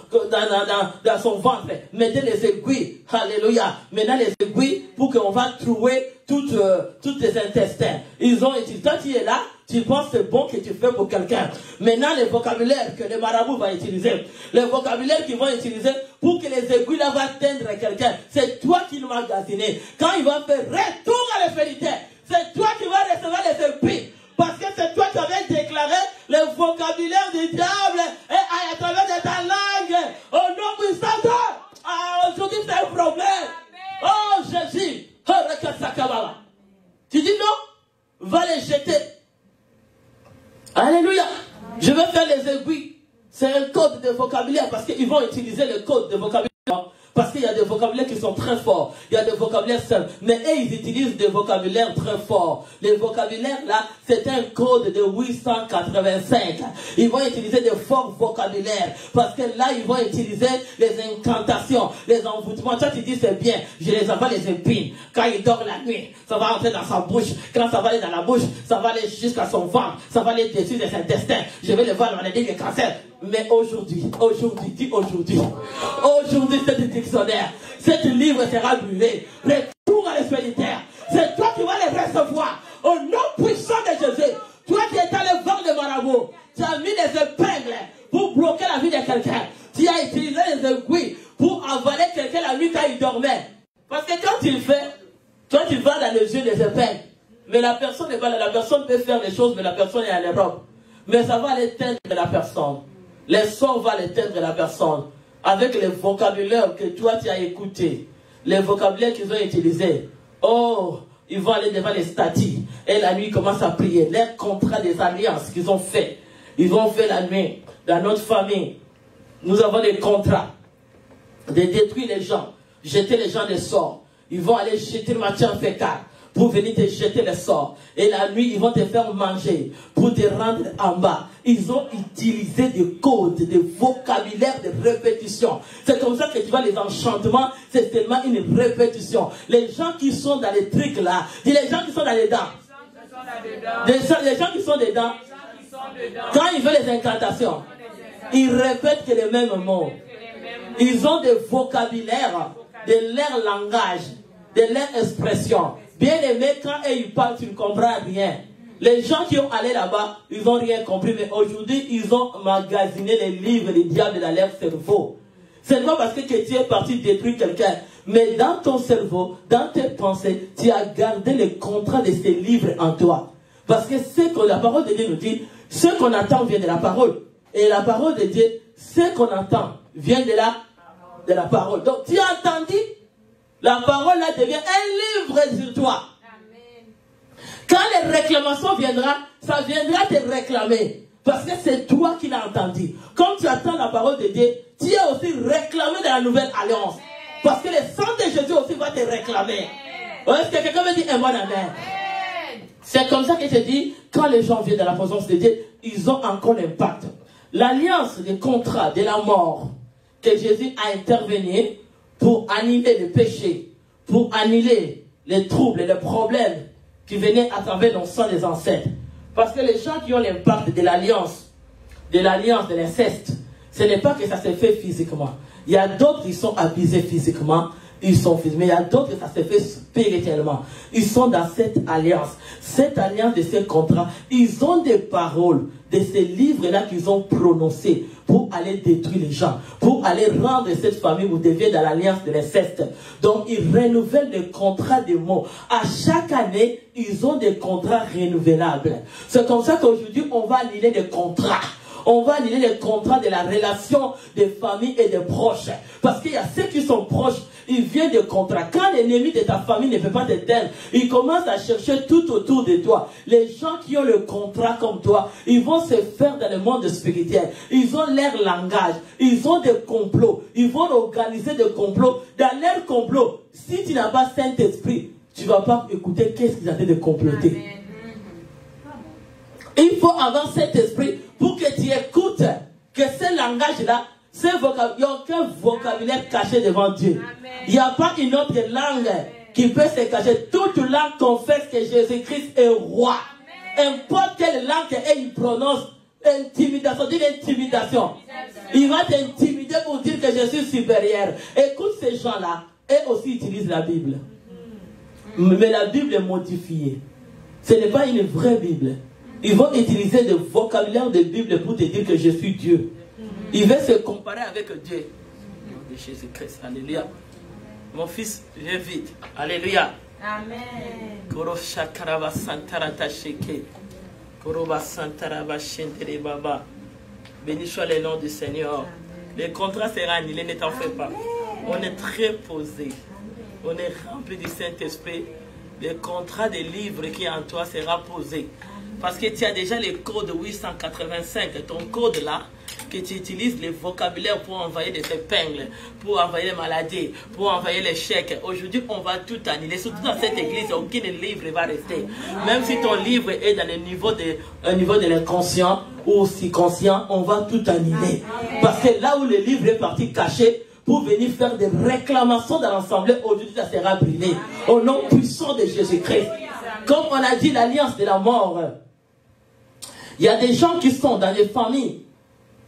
ventre, mettez les aiguilles, alléluia. Maintenant les aiguilles pour qu'on va trouver toutes les intestins. Ils ont été, toi tu es là, tu penses que c'est bon que tu fais pour quelqu'un. Maintenant les vocabulaires que les marabouts vont utiliser, les vocabulaires qu'ils vont utiliser pour que les aiguilles là vont atteindre quelqu'un, c'est toi qui le magasiné. Quand il va faire retour à la vérité, c'est toi qui vas recevoir les aiguilles. Parce que c'est toi qui avais déclaré le vocabulaire du diable et à travers de ta langue. vocabulaire, parce qu'ils vont utiliser le code de vocabulaire. Parce qu'il y a des vocabulaires qui sont très forts. Il y a des vocabulaires simples. Mais eux, ils utilisent des vocabulaires très forts. Les vocabulaires, là, c'est un code de 885. Ils vont utiliser des forts vocabulaires. Parce que là, ils vont utiliser les incantations, les envoûtements. Toi, tu dis, c'est bien. Je les envoie les épines. Quand il dort la nuit, ça va entrer dans sa bouche. Quand ça va aller dans la bouche, ça va aller jusqu'à son ventre. Ça va aller dessus de ses intestins. Je vais le voir dans les lignes de cancer. Mais aujourd'hui, cet dictionnaire, ce livre sera brûlé. Retour à l'esprit de terre. C'est toi qui vas les recevoir. Au nom puissant de Jésus. Toi qui es allé voir le marabout, tu as mis des épingles pour bloquer la vie de quelqu'un. Tu as utilisé les aiguilles pour avaler quelqu'un la nuit quand il dormait. Parce que quand tu le fais, toi tu vas dans les yeux des épingles. Mais la personne n'est pas là. La personne peut faire les choses, mais la personne est en Europe. Mais ça va l'éteindre de la personne. Les sorts vont l'éteindre de la personne. Avec les vocabulaires que toi tu as écoutés. Les vocabulaires qu'ils ont utilisés. Oh, ils vont aller devant les statues. Et la nuit, ils commencent à prier. Les contrats des alliances qu'ils ont fait. Ils ont fait la nuit. Dans notre famille, nous avons des contrats. De détruire les gens. Jeter les gens des sorts. Ils vont aller jeter le matin en fécal. Pour venir te jeter les sorts. Et la nuit, ils vont te faire manger. Pour te rendre en bas. Ils ont utilisé des codes, des vocabulaires, des répétitions. C'est comme ça que tu vois les enchantements. C'est seulement une répétition. Les gens qui sont dans les trucs là. Dis les gens qui sont dans les dents. Les gens qui sont dedans. Quand ils veulent les incantations. Ils répètent que les mêmes mots. Ils ont des vocabulaires. De leur langage. De leur expression. Bien aimé, quand ils parlent, tu ne comprends rien. Les gens qui ont allé là-bas, ils n'ont rien compris. Mais aujourd'hui, ils ont magasiné les livres des diables dans leur cerveau. C'est pas parce que tu es parti détruire quelqu'un. Mais dans ton cerveau, dans tes pensées, tu as gardé le contrat de ces livres en toi. Parce que ce que la parole de Dieu nous dit, ce qu'on attend vient de la parole. Et la parole de Dieu, ce qu'on attend vient de la parole. Donc tu as entendu. La parole là devient un livre sur toi. Amen. Quand les réclamations viendront, ça viendra te réclamer. Parce que c'est toi qui l'as entendu. Comme tu attends la parole de Dieu, tu es aussi réclamé dans la nouvelle alliance. Amen. Parce que le sang de Jésus aussi va te réclamer. Est-ce que quelqu'un me dit un bon amen? C'est comme ça que je dis, quand les gens viennent dans la présence de Dieu, ils ont encore l'impact. L'alliance des contrats de la mort que Jésus a intervenu pour annuler le péché, pour annuler les troubles et les problèmes qui venaient à travers le sang des ancêtres. Parce que les gens qui ont l'impact de l'alliance, de l'inceste, ce n'est pas que ça se fait physiquement. Il y a d'autres qui sont abusés physiquement, ils sont physiques, mais il y a d'autres que ça se fait spirituellement. Ils sont dans cette alliance de ces contrats. Ils ont des paroles de ces livres-là qu'ils ont prononcés pour aller détruire les gens, pour aller rendre cette famille où devient dans l'alliance de l'inceste. Donc, ils renouvellent des contrats de mots. À chaque année, ils ont des contrats renouvelables. C'est comme ça qu'aujourd'hui, on va annuler des contrats. On va annuler les contrats de la relation des familles et des proches. Parce qu'il y a ceux qui sont proches, ils viennent de contrats. Quand l'ennemi de ta famille ne peut pas t'aider, il commence à chercher tout autour de toi. Les gens qui ont le contrat comme toi, ils vont se faire dans le monde spirituel. Ils ont leur langage. Ils ont des complots. Ils vont organiser des complots. Dans leur complot, si tu n'as pas Saint-Esprit, tu ne vas pas écouter qu'est-ce qu'ils ont de comploter. Amen. Il faut avoir cet esprit pour que tu écoutes que ce langage-là, il n'y a aucun vocabulaire caché devant Dieu. Il n'y a pas une autre langue qui peut se cacher. Toute langue confesse que Jésus-Christ est roi. N'importe quelle langue qu'il prononce, intimidation, dit intimidation. Il va t'intimider pour dire que je suis supérieur. Écoute ces gens-là, eux aussi utilisent la Bible. Mais la Bible est modifiée. Ce n'est pas une vraie Bible. Ils vont utiliser des vocabulaires de Bible pour te dire que je suis Dieu. Ils veulent se comparer avec Dieu. Nom de Jésus-Christ. Alléluia. Mon fils, viens vite. Alléluia. Amen. Béni soit le nom du Seigneur. Les contrats seront annulés, ne t'en fais pas. On est très posé. On est rempli du Saint-Esprit. Le contrat des livres qui est en toi sera posé. Parce que tu as déjà les codes 885, ton code là, que tu utilises les vocabulaires pour envoyer des épingles, pour envoyer les maladies, pour envoyer les chèques. Aujourd'hui, on va tout annuler. Surtout dans cette église, aucun livre ne va rester. Même si ton livre est dans le niveau de l'inconscient ou aussi conscient, on va tout annuler. Parce que là où le livre est parti caché, pour venir faire des réclamations dans l'assemblée, aujourd'hui, ça sera brûlé. Au nom puissant de Jésus-Christ. Comme on a dit, l'alliance de la mort. Il y a des gens qui sont dans les familles.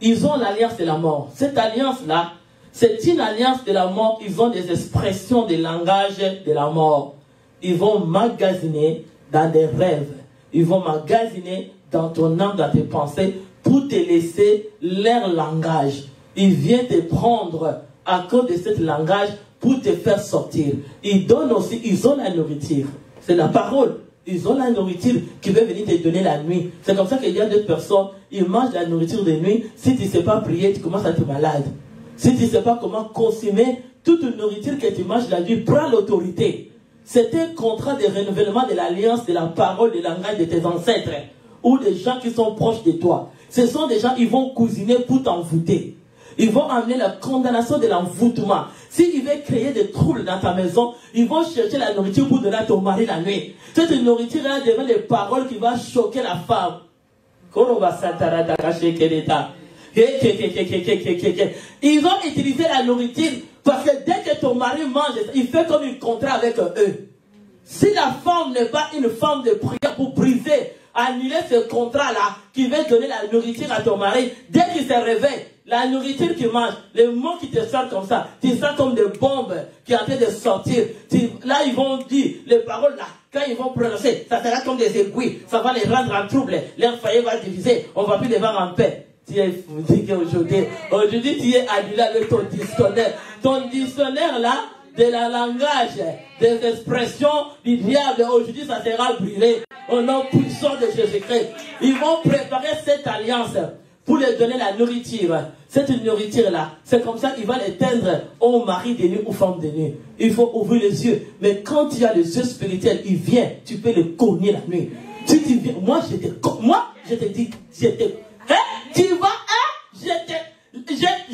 Ils ont l'alliance de la mort. Cette alliance-là, c'est une alliance de la mort. Ils ont des expressions de langage de la mort. Ils vont magasiner dans des rêves. Ils vont magasiner dans ton âme, dans tes pensées, pour te laisser leur langage. Ils viennent te prendre à cause de ce langage pour te faire sortir. Ils donnent aussi, ils ont la nourriture. C'est la parole. Ils ont la nourriture qui veut venir te donner la nuit. C'est comme ça qu'il y a d'autres personnes, ils mangent la nourriture de nuit. Si tu ne sais pas prier, tu commences à être malade. Si tu ne sais pas comment consommer toute nourriture que tu manges la nuit, prends l'autorité. C'est un contrat de renouvellement de l'alliance, de la parole, de langage de tes ancêtres. Ou des gens qui sont proches de toi. Ce sont des gens qui vont cousiner pour t'envoûter. Ils vont amener la condamnation de l'envoûtement. S'ils veulent créer des troubles dans ta maison, ils vont chercher la nourriture pour donner à ton mari la nuit. Cette nourriture-là devient des paroles qui vont choquer la femme. Ils ont utilisé la nourriture parce que dès que ton mari mange, il fait comme un contrat avec eux. Si la femme n'est pas une femme de prière pour briser, annuler ce contrat-là qui veut donner la nourriture à ton mari, dès qu'il se réveille, la nourriture qu'il mange, les mots qui te sortent comme ça, tu sens comme des bombes qui sont en train de sortir. Là, ils vont dire, les paroles là, quand ils vont prononcer, ça sera comme des aiguilles, ça va les rendre en trouble, leur foyer va diviser, on ne va plus les voir en paix. Aujourd'hui, tu es annulé avec ton dictionnaire. Ton dictionnaire là, de la langage, des expressions du diable, aujourd'hui ça sera brûlé au nom puissant de Jésus-Christ. Ils vont préparer cette alliance pour leur donner la nourriture. Cette nourriture-là, c'est comme ça qu'il va l'éteindre au mari de nuit ou femme de nuit. Il faut ouvrir les yeux. Mais quand tu as les yeux spirituels, il vient, tu peux le cogner la nuit. Si tu viens, moi je te dis, tu vas, je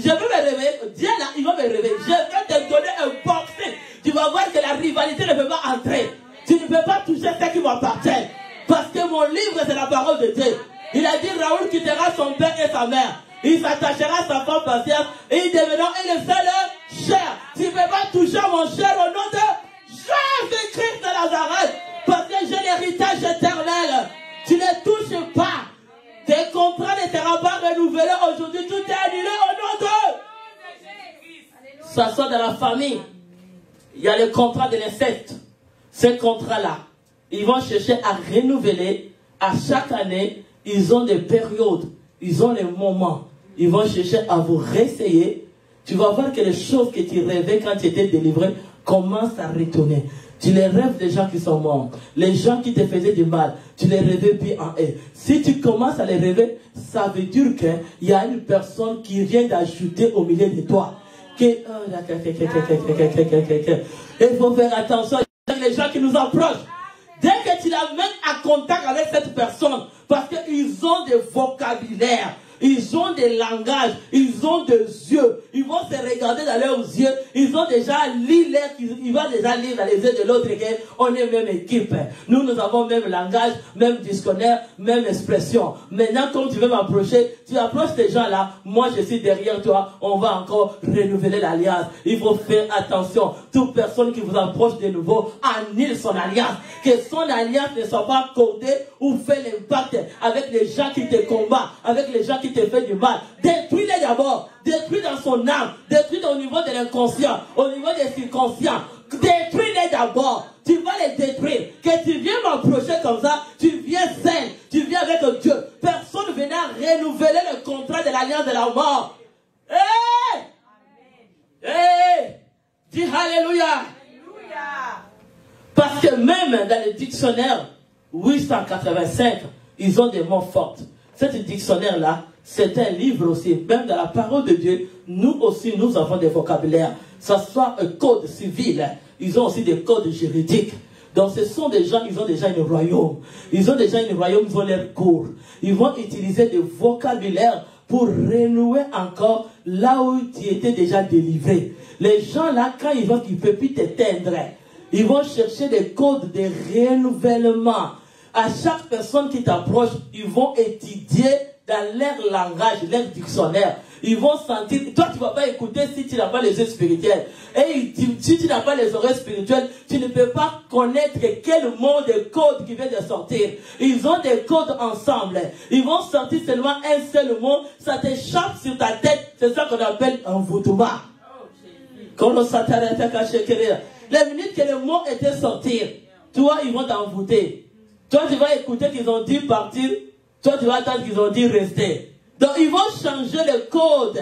vais me réveiller. Dieu là, il va me réveiller. Je vais te donner un boxing. Tu vas voir que la rivalité ne peut pas entrer. Tu ne peux pas toucher ce qui m'appartient. Parce que mon livre, c'est la parole de Dieu. Il a dit, Raoul quittera son père et sa mère. Il s'attachera à sa femme patiente. Et ils deviendront une seule chair. Tu ne peux pas toucher mon cher au nom de Jésus-Christ de Nazareth. Parce que j'ai l'héritage éternel. Tu ne touches pas. Tes contrats ne seront pas renouvelés aujourd'hui. Tout est annulé au nom de. Ça soit dans la famille. Il y a le contrat de l'inceste. Ces contrats-là, ils vont chercher à renouveler à chaque année. Ils ont des périodes. Ils ont des moments. Ils vont chercher à vous réessayer. Tu vas voir que les choses que tu rêvais quand tu étais délivré commencent à retourner. Tu les rêves des gens qui sont morts. Les gens qui te faisaient du mal, tu les rêvais plus en eux. Si tu commences à les rêver, ça veut dire qu'il y a une personne qui vient d'ajouter au milieu de toi. Il faut faire attention. Les gens qui nous approchent. Dès que tu la mets en contact avec cette personne, parce qu'ils ont des vocabulaires, ils ont des langages, ils ont des yeux, ils vont se regarder dans leurs yeux, ils ont déjà lu ils vont déjà lire dans les yeux de l'autre qu'on est même équipe. Nous avons même langage, même dictionnaire, même expression. Maintenant, quand tu veux m'approcher, tu approches ces gens-là, moi je suis derrière toi, on va encore renouveler l'alliance. Il faut faire attention. Toute personne qui vous approche de nouveau annule son alliance. Que son alliance ne soit pas codée ou fait l'impact avec les gens qui te combattent, avec les gens qui te font du mal. Détruis-les d'abord. Détruis dans son âme. Détruis au niveau de l'inconscient, au niveau des subconscients. Détruis-les d'abord. Tu vas les détruire. Que tu viens m'approcher comme ça, tu viens sain. Tu viens avec Dieu. Personne ne venait renouveler le contrat de l'alliance de la mort. Hey! Hey! Dis Alléluia. Parce que même dans le dictionnaire 885, ils ont des mots forts. Cet dictionnaire-là, c'est un livre aussi. Même dans la parole de Dieu, nous aussi, nous avons des vocabulaires. Ça soit un code civil, ils ont aussi des codes juridiques. Donc ce sont des gens, ils ont déjà un royaume. Ils ont déjà un royaume, ils ont leur cour. Ils vont utiliser des vocabulaires pour renouer encore là où tu étais déjà délivré. Les gens là, quand ils voient qu'ils ne peuvent plus t'éteindre, ils vont chercher des codes de renouvellement. À chaque personne qui t'approche, ils vont étudier dans leur langage, leur dictionnaire. Ils vont sentir, toi tu ne vas pas écouter si tu n'as pas les yeux spirituels. Et si tu n'as pas les oreilles spirituelles, tu ne peux pas connaître quel mot de code qui vient de sortir. Ils ont des codes ensemble. Ils vont sortir seulement un seul mot, ça t'échappe sur ta tête. C'est ça qu'on appelle un envoûtement. Les minutes que le mot était sorti, toi ils vont t'envoûter. Toi tu vas écouter qu'ils ont dit partir. Toi, tu vas attendre qu'ils ont dit rester. Donc, ils vont changer le code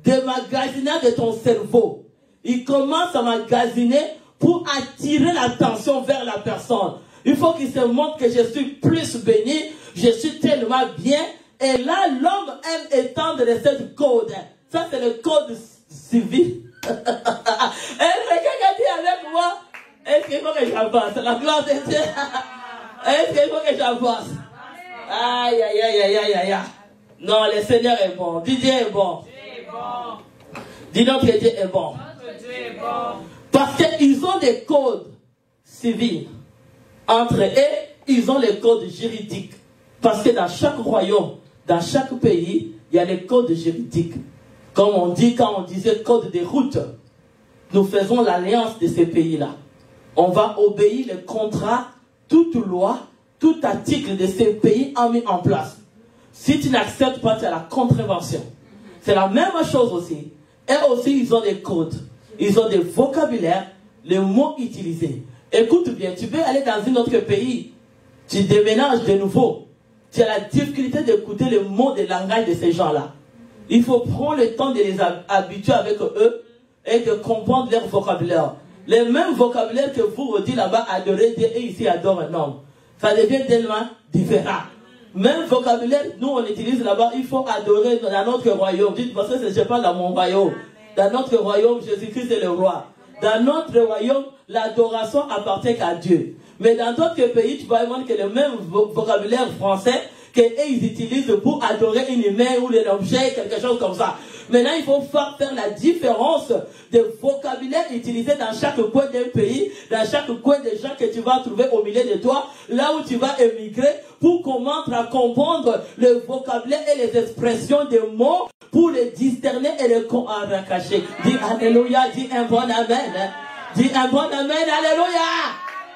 de magasinage de ton cerveau. Ils commencent à magasiner pour attirer l'attention vers la personne. Il faut qu'ils se montrent que je suis plus béni, je suis tellement bien. Et là, l'homme aime étendre ce code. Ça, c'est le code civil. Et quelqu'un dit avec moi, est-ce qu'il faut que j'avance? La gloire de Dieu. Est-ce qu'il faut que j'avance? Aïe, aïe, aïe, aïe, aïe, aïe. Non, le Seigneur est bon. Dis Dieu est bon. Dis notre Dieu est bon. Parce qu'ils ont des codes civils. Entre eux, ils ont les codes juridiques. Parce que dans chaque royaume, dans chaque pays, il y a les codes juridiques. Comme on dit, quand on disait code de route, nous faisons l'alliance de ces pays-là. On va obéir les contrats, toute loi, tout article de ces pays a mis en place. Si tu n'acceptes pas, tu as la contravention. C'est la même chose aussi. Et aussi, ils ont des codes. Ils ont des vocabulaires, les mots utilisés. Écoute bien, tu peux aller dans un autre pays. Tu déménages de nouveau. Tu as la difficulté d'écouter les mots de langage de ces gens-là. Il faut prendre le temps de les habituer avec eux et de comprendre leur vocabulaire. Les mêmes vocabulaires que vous dites là-bas, adorer Dieu, et ici, adore un homme. Ça devient tellement différent. Même vocabulaire, nous on utilise là-bas, il faut adorer dans notre royaume. Dites, parce que je parle dans mon royaume. Dans notre royaume, Jésus-Christ est le roi. Dans notre royaume, l'adoration appartient à Dieu. Mais dans d'autres pays, tu vas voir que le même vocabulaire français, qu'ils utilisent pour adorer une humain ou un objet, quelque chose comme ça. Maintenant, il faut faire la différence des vocabulaires utilisés dans chaque coin d'un pays, dans chaque coin des gens que tu vas trouver au milieu de toi, là où tu vas émigrer, pour commencer à comprendre le vocabulaire et les expressions des mots, pour les discerner et les cacher. Dis Alléluia, dis un bon Amen. Dis un bon Amen, Alléluia.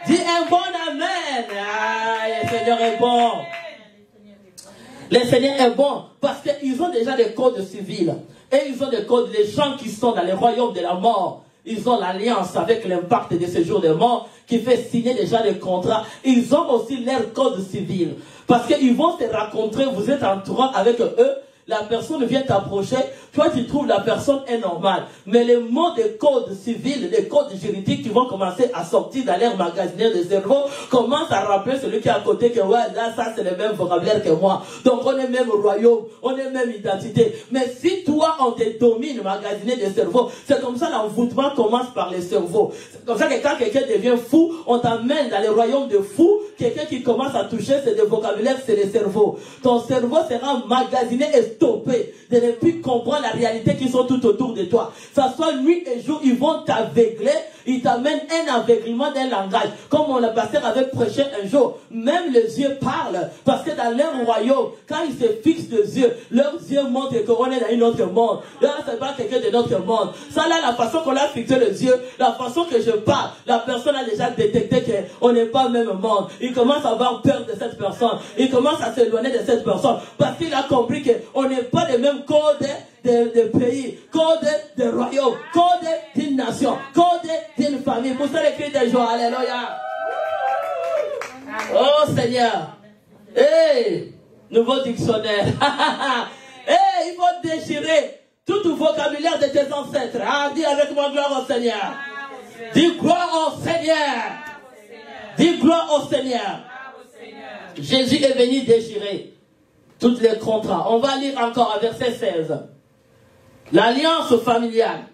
Dis un bon Amen. Ah, le Seigneur est bon. Le Seigneur est bon parce qu'ils ont déjà des codes civils. Et ils ont des codes, les gens qui sont dans les royaumes de la mort, ils ont l'alliance avec l'impact de ce jour de mort qui fait signer déjà des contrats. Ils ont aussi leur code civil. Parce qu'ils vont se rencontrer, vous êtes entouré avec eux, la personne vient t'approcher, toi tu trouves la personne est normale. Mais les mots des codes civils, les codes juridiques qui vont commencer à sortir dans leur magasinier de cerveau, commencent à rappeler celui qui est à côté que ouais, là ça c'est le même vocabulaire que moi. Donc on est même royaume, on est même identité. Mais si toi on te domine magasinier de cerveau, c'est comme ça l'envoûtement commence par le cerveau. C'est comme ça que quand quelqu'un devient fou, on t'amène dans les royaumes de fous. Quelqu'un qui commence à toucher, c'est des vocabulaires, c'est le cerveau. Ton cerveau sera magasiné et stoppé de ne plus comprendre la réalité qui sont tout autour de toi. Ça soit nuit et jour, ils vont t'aveugler, ils t'amènent un aveuglement d'un langage. Comme on le pasteur avait prêché un jour, même les yeux parlent, parce que dans leur royaume, quand ils se fixent les yeux, leurs yeux montrent qu'on est dans un autre monde. Là, c'est pas quelqu'un de notre monde. Ça là, la façon qu'on a fixé les yeux, la façon que je parle, la personne a déjà détecté qu'on n'est pas le même monde. Il commence à avoir peur de cette personne. Il commence à s'éloigner de cette personne, parce qu'il a compris qu'on n'est pas les mêmes codes de pays, code de royaume, code d'une nation, code d'une famille. Pour ça, les cris de joie. Alléluia. Oh Seigneur. Hey, nouveau dictionnaire. Hey, il faut déchirer tout le vocabulaire de tes ancêtres. Ah, dis avec moi gloire au Seigneur. Dis gloire au Seigneur. Dis gloire au Seigneur. Jésus est venu déchirer tous les contrats. On va lire encore à verset 16. L'alliance familiale.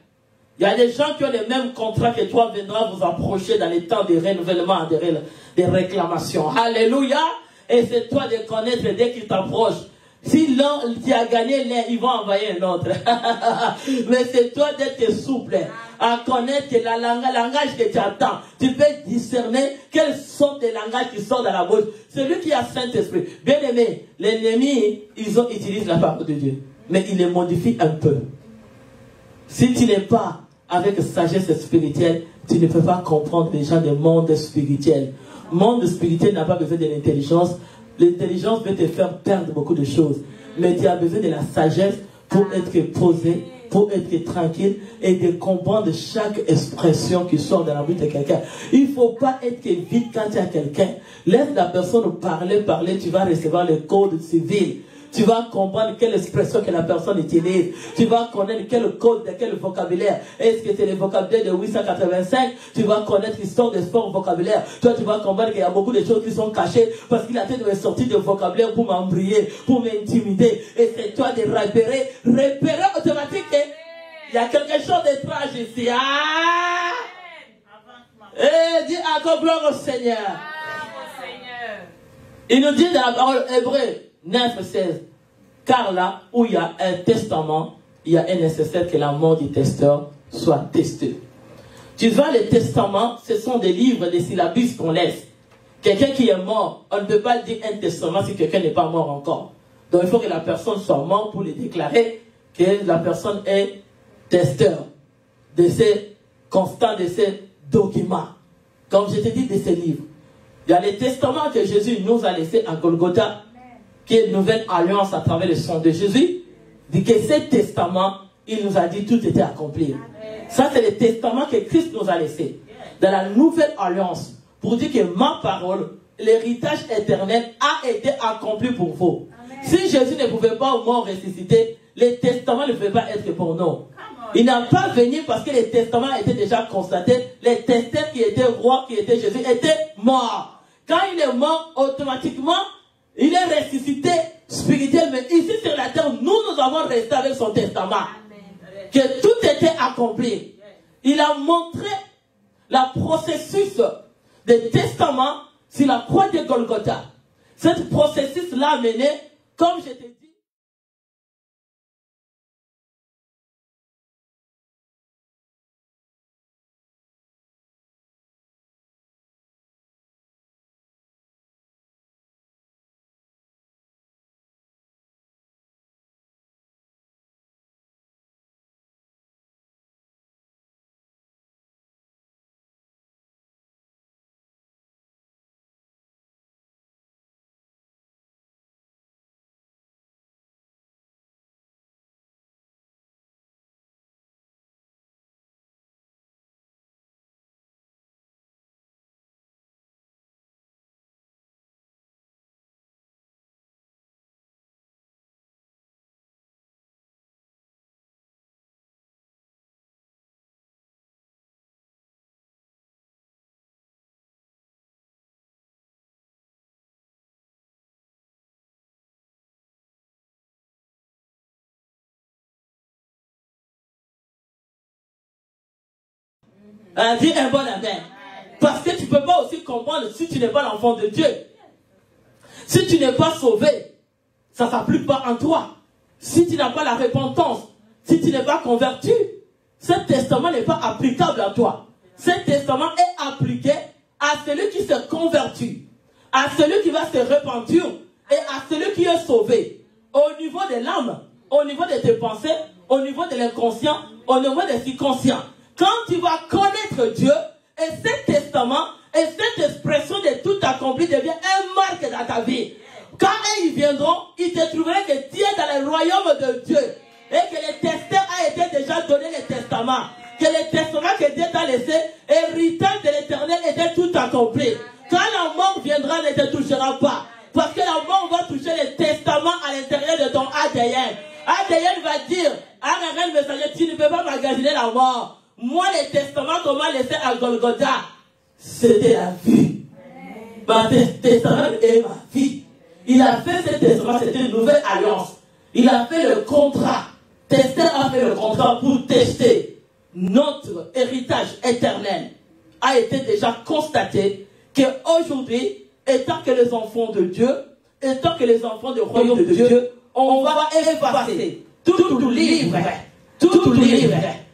Il y a des gens qui ont les mêmes contrats que toi, viendra vous approcher dans les temps de renouvellement, des réclamations. Alléluia. Et c'est toi de connaître dès qu'ils t'approchent. Si l'un qui a gagné l'un, ils vont envoyer un autre. Mais c'est toi d'être souple, à connaître que le langage que tu attends. Tu peux discerner quels sont les langages qui sortent dans la bouche. Celui qui a Saint-Esprit. Bien aimé, l'ennemi, ils utilisent la parole de Dieu. Mais ils les modifient un peu. Si tu n'es pas avec sagesse spirituelle, tu ne peux pas comprendre les gens du monde spirituel. Le monde spirituel n'a pas besoin de l'intelligence. L'intelligence peut te faire perdre beaucoup de choses. Mais tu as besoin de la sagesse pour être posé, pour être tranquille et de comprendre chaque expression qui sort de la bouche de quelqu'un. Il ne faut pas être vite quand tu as quelqu'un. Laisse la personne parler, tu vas recevoir le code civil. Tu vas comprendre quelle expression que la personne utilise. Tu vas connaître quel code, quel vocabulaire. Est-ce que c'est le vocabulaire de 885? Tu vas connaître l'histoire des sports vocabulaire. Toi, tu vas comprendre qu'il y a beaucoup de choses qui sont cachées parce qu'il a peut-être de sortir de vocabulaire pour m'embrouiller, pour m'intimider. Et c'est toi de repérer automatiquement. Il y a quelque chose d'étrange ici. Ah! Et dis encore gloire au Seigneur. Il nous dit dans la parole hébreu 9:16, car là où il y a un testament, il y a un nécessaire que la mort du testeur soit testée. Tu vois, les testaments, ce sont des livres, des syllabus qu'on laisse. Quelqu'un qui est mort, on ne peut pas dire un testament si quelqu'un n'est pas mort encore. Donc il faut que la personne soit morte pour le déclarer que la personne est testeur de ces constants, de ces documents. Comme je t'ai dit, de ces livres. Il y a les testaments que Jésus nous a laissés à Golgotha, qui est une nouvelle alliance à travers le sang de Jésus, dit que ce testament, il nous a dit tout était accompli. Ça, c'est le testament que Christ nous a laissé. Dans la nouvelle alliance, pour dire que ma parole, l'héritage éternel a été accompli pour vous. Amen. Si Jésus ne pouvait pas au mort ressusciter, le testament ne pouvait pas être pour nous. Il n'a pas venu parce que le testament était déjà constaté. Le testeur qui était roi, qui était Jésus, était mort. Quand il est mort, automatiquement, il est ressuscité spirituel, mais ici sur la terre, nous avons resté avec son testament. Amen. Que tout était accompli. Il a montré le processus de testament sur la croix de Golgotha. Ce processus l'a mené, comme je t'ai dit, dis un bon amen. Parce que tu ne peux pas aussi comprendre si tu n'es pas l'enfant de Dieu. Si tu n'es pas sauvé, ça ne s'applique pas en toi. Si tu n'as pas la repentance, si tu n'es pas converti, ce testament n'est pas applicable à toi. Ce testament est appliqué à celui qui se convertit, à celui qui va se repentir et à celui qui est sauvé. Au niveau de l'âme, au niveau de tes pensées, au niveau de l'inconscient, au niveau des subconscients. Quand tu vas connaître Dieu, et ce testament, et cette expression de tout accompli devient un marque dans ta vie. Quand ils viendront, ils te trouveront que tu es dans le royaume de Dieu. Et que le testeur a été déjà donné le testament. Que le testament que Dieu t'a laissé, héritage de l'éternel, était tout accompli. Quand la mort viendra, ne te touchera pas. Parce que la mort va toucher le testament à l'intérieur de ton ADN. ADN va dire, à un réel messager, tu ne peux pas magasiner la mort. Moi, le testament qu'on m'a laissé à Golgotha, c'était la vie. Ma testament est ma vie. Il a fait ce testament, c'était une nouvelle alliance. Il a fait le contrat. Testeur a fait le contrat pour tester notre héritage éternel a été déjà constaté qu'aujourd'hui, étant que les enfants de Dieu, étant que les enfants du royaume de Dieu, on va effacer tout livre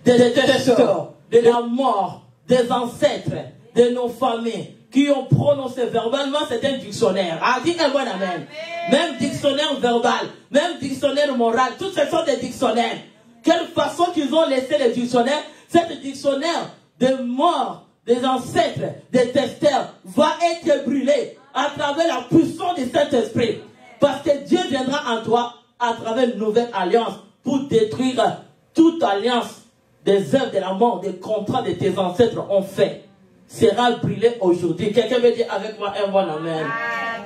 des testeurs, de la mort, des ancêtres, de nos familles, qui ont prononcé verbalement, c'est un dictionnaire. Ah, dis un bon amen. Même dictionnaire verbal, même dictionnaire moral, tous ce sont des dictionnaires. Quelle façon qu'ils ont laissé les dictionnaires, cet dictionnaire des morts, des ancêtres, des testeurs, va être brûlé à travers la puissance du Saint-Esprit. Parce que Dieu viendra en toi à travers une nouvelle alliance pour détruire toute alliance des œuvres de la mort, des contrats de tes ancêtres ont fait. Sera brûlé aujourd'hui. Quelqu'un veut dire avec moi un bon amen.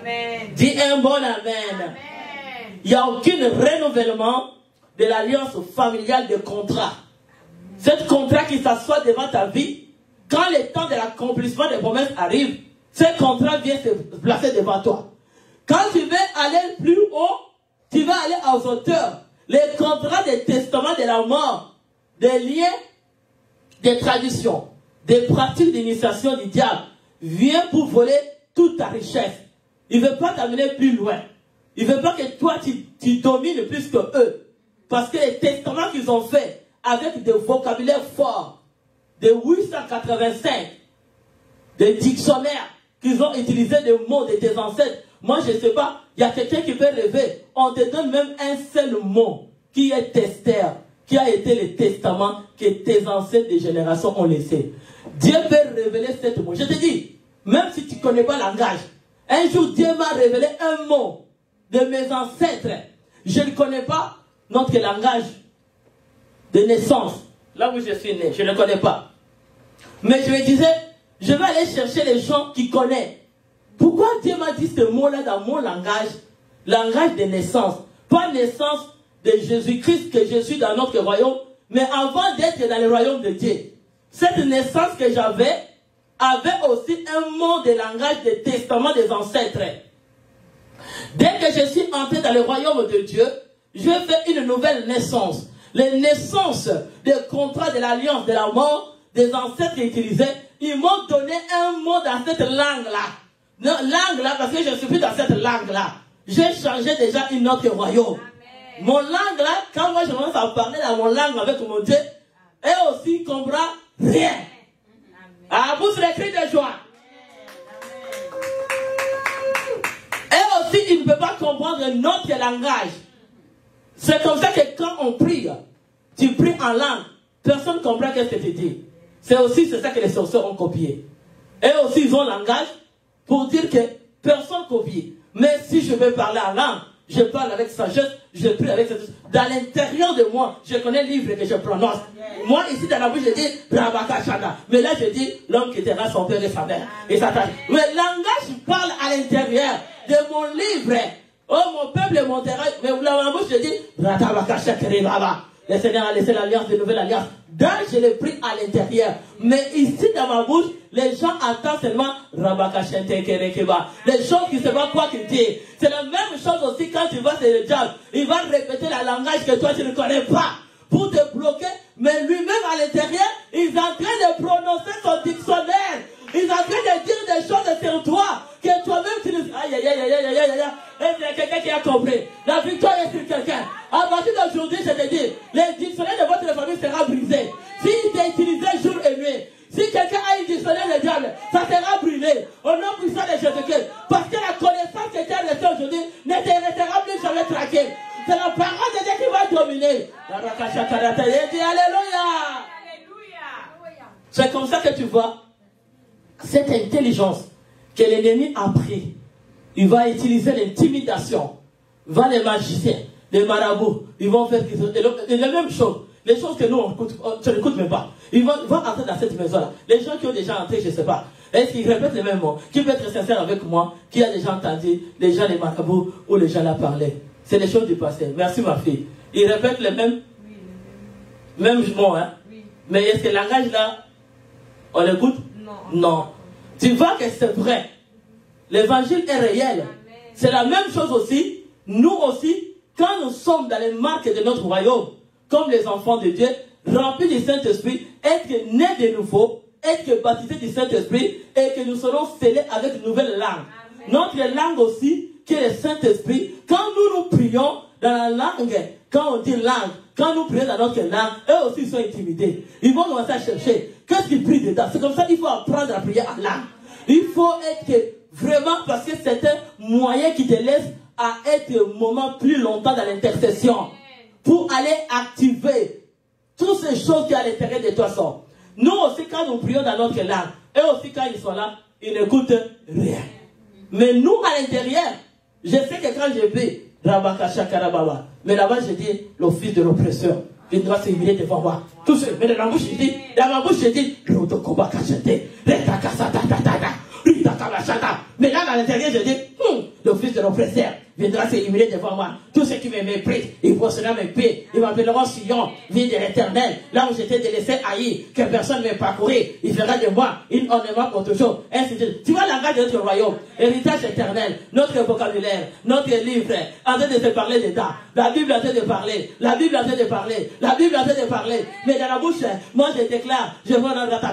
Amen. Dis un bon amen. Amen. Il n'y a aucun renouvellement de l'alliance familiale de contrat. Ce contrat qui s'assoit devant ta vie, quand le temps de l'accomplissement des promesses arrive, ce contrat vient se placer devant toi. Quand tu veux aller plus haut, tu vas aller aux auteurs. Les contrats des testaments de la mort, des liens, des traditions, des pratiques d'initiation du diable, vient pour voler toute ta richesse. Il ne veut pas t'amener plus loin. Il ne veut pas que toi, tu domines plus que eux. Parce que les testaments qu'ils ont faits, avec des vocabulaires forts, de 885, des dictionnaires qu'ils ont utilisé des mots de tes ancêtres. Moi, je ne sais pas, il y a quelqu'un qui peut rêver. On te donne même un seul mot qui est testeur, qui a été le testament que tes ancêtres des générations ont laissé. Dieu peut révéler ce mot. Je te dis, même si tu ne connais pas le langage, un jour Dieu m'a révélé un mot de mes ancêtres. Je ne connais pas notre langage de naissance. Là où je suis né, je ne connais pas. Mais je me disais, je vais aller chercher les gens qui connaissent. Pourquoi Dieu m'a dit ce mot-là dans mon langage de naissance? Pas naissance de Jésus-Christ que je suis dans notre royaume, mais avant d'être dans le royaume de Dieu. Cette naissance que j'avais avait aussi un mot de langage de testament des ancêtres. Dès que je suis entré dans le royaume de Dieu, je fais une nouvelle naissance. Les naissances des contrats de l'alliance de la mort des ancêtres utilisés, ils m'ont donné un mot dans cette langue-là. Langue-là, parce que je ne suis plus dans cette langue-là. J'ai changé déjà une autre royaume. Amen. Mon langue-là, quand moi je commence à parler dans mon langue avec mon Dieu, et aussi il ne comprend rien. Ah, vous serez cris de joie. Et aussi, il ne peut pas comprendre notre langage. C'est comme ça que quand on prie, tu pries en langue, personne ne comprend ce que tu dis. C'est ça que les sorciers ont copié. Et aussi, ils ont un langage pour dire que personne ne copie. Mais si je veux parler en langue, je parle avec sagesse, je prie avec sagesse. Dans l'intérieur de moi, je connais le livre que je prononce. Moi, ici, dans la bouche, je dis Rabakashana. Mais là, je dis l'homme qui quittera son père et sa mère. Et sa tâche. Mais le langage parle à l'intérieur de mon livre. Oh, mon peuple est mon terrain. Mais dans ma bouche, je dis Rabakashana. Le Seigneur a laissé l'alliance, de nouvelle alliance. Donc, je l'ai pris à l'intérieur. Mais ici, dans ma bouche, les gens entendent seulement Rabakashente Kerekeba. Les gens qui ne savent pas quoi qu'il dit. C'est la même chose aussi quand tu vas chez le diable. Il va répéter le langage que toi, tu ne connais pas. Pour te bloquer. Mais lui-même, à l'intérieur, il est en train de prononcer son dictionnaire. Il est en train de dire des choses sur toi. Que toi-même, tu ne... Aïe, aïe, aïe, aïe, aïe, aïe, aïe. Et c'est quelqu'un qui a compris. La victoire est sur quelqu'un. À partir d'aujourd'hui, je te dis, les dictionnaires de votre famille sera brisé. S'il est utilisé jour et nuit, si quelqu'un a un dictionnaire de diable, ça sera brûlé. Au nom puissant de Jésus-Christ. Parce que la connaissance que tu as restée aujourd'hui ne te restera plus jamais traquée. C'est la parole de Dieu qui va dominer. Alléluia. C'est comme ça que tu vois cette intelligence que l'ennemi a pris. Il va utiliser l'intimidation. Va les magiciens, les marabouts, ils vont faire les mêmes choses. Les choses que nous, on n'écoute même pas. Ils vont entrer dans cette maison-là. Les gens qui ont déjà entré, je ne sais pas. Est-ce qu'ils répètent les mêmes mots? Qui peut être sincère avec moi? Qui a déjà entendu les gens, les marabouts, ou les gens la parler? C'est les choses du passé. Merci ma fille. Ils répètent les mêmes, mêmes mots, hein? Oui. Mais est-ce que le langage-là, on l'écoute? Non. Tu vois que c'est vrai. L'évangile est réel. C'est la même chose aussi. Nous aussi, quand nous sommes dans les marques de notre royaume, comme les enfants de Dieu, remplis du Saint-Esprit, être né de nouveau, être baptisé du Saint-Esprit et que nous serons scellés avec une nouvelle langue. Amen. Notre langue aussi, qui est le Saint-Esprit, quand nous prions dans la langue, quand on dit langue, quand nous prions dans notre langue, eux aussi sont intimidés. Ils vont commencer à chercher qu'est-ce qu'ils prient dedans. C'est comme ça qu'il faut apprendre à prier en langue. Il faut être vraiment, parce que c'est un moyen qui te laisse à être un moment plus longtemps dans l'intercession pour aller activer toutes ces choses qui à l'intérieur de toi sont. Nous aussi, quand nous prions dans notre langue, eux aussi, quand ils sont là, ils n'écoutent rien. Mais nous, à l'intérieur, je sais que quand je vais, mais là-bas, je dis, l'office de l'oppresseur viendra s'humilier devant moi. Tout ce, mais dans ma bouche, je dis, mais là, dans l'intérieur, je dis, l'office de l'oppresseur viendra s'humilier devant moi. Tous ceux qui me méprisent, ils brosseront mes pieds, ils m'appelleront Sion, ville de l'Éternel. Là où j'étais délaissé, haï, que personne ne m'ait parcouru, il fera de moi une ornement pour toujours. Ainsi de suite. Tu vois la grâce de notre royaume, héritage éternel, notre vocabulaire, notre livre, en train de se parler dedans. La Bible en train de parler, la Bible en train de parler, la Bible en train de parler. Mais dans la bouche, moi je déclare, je vois dans ta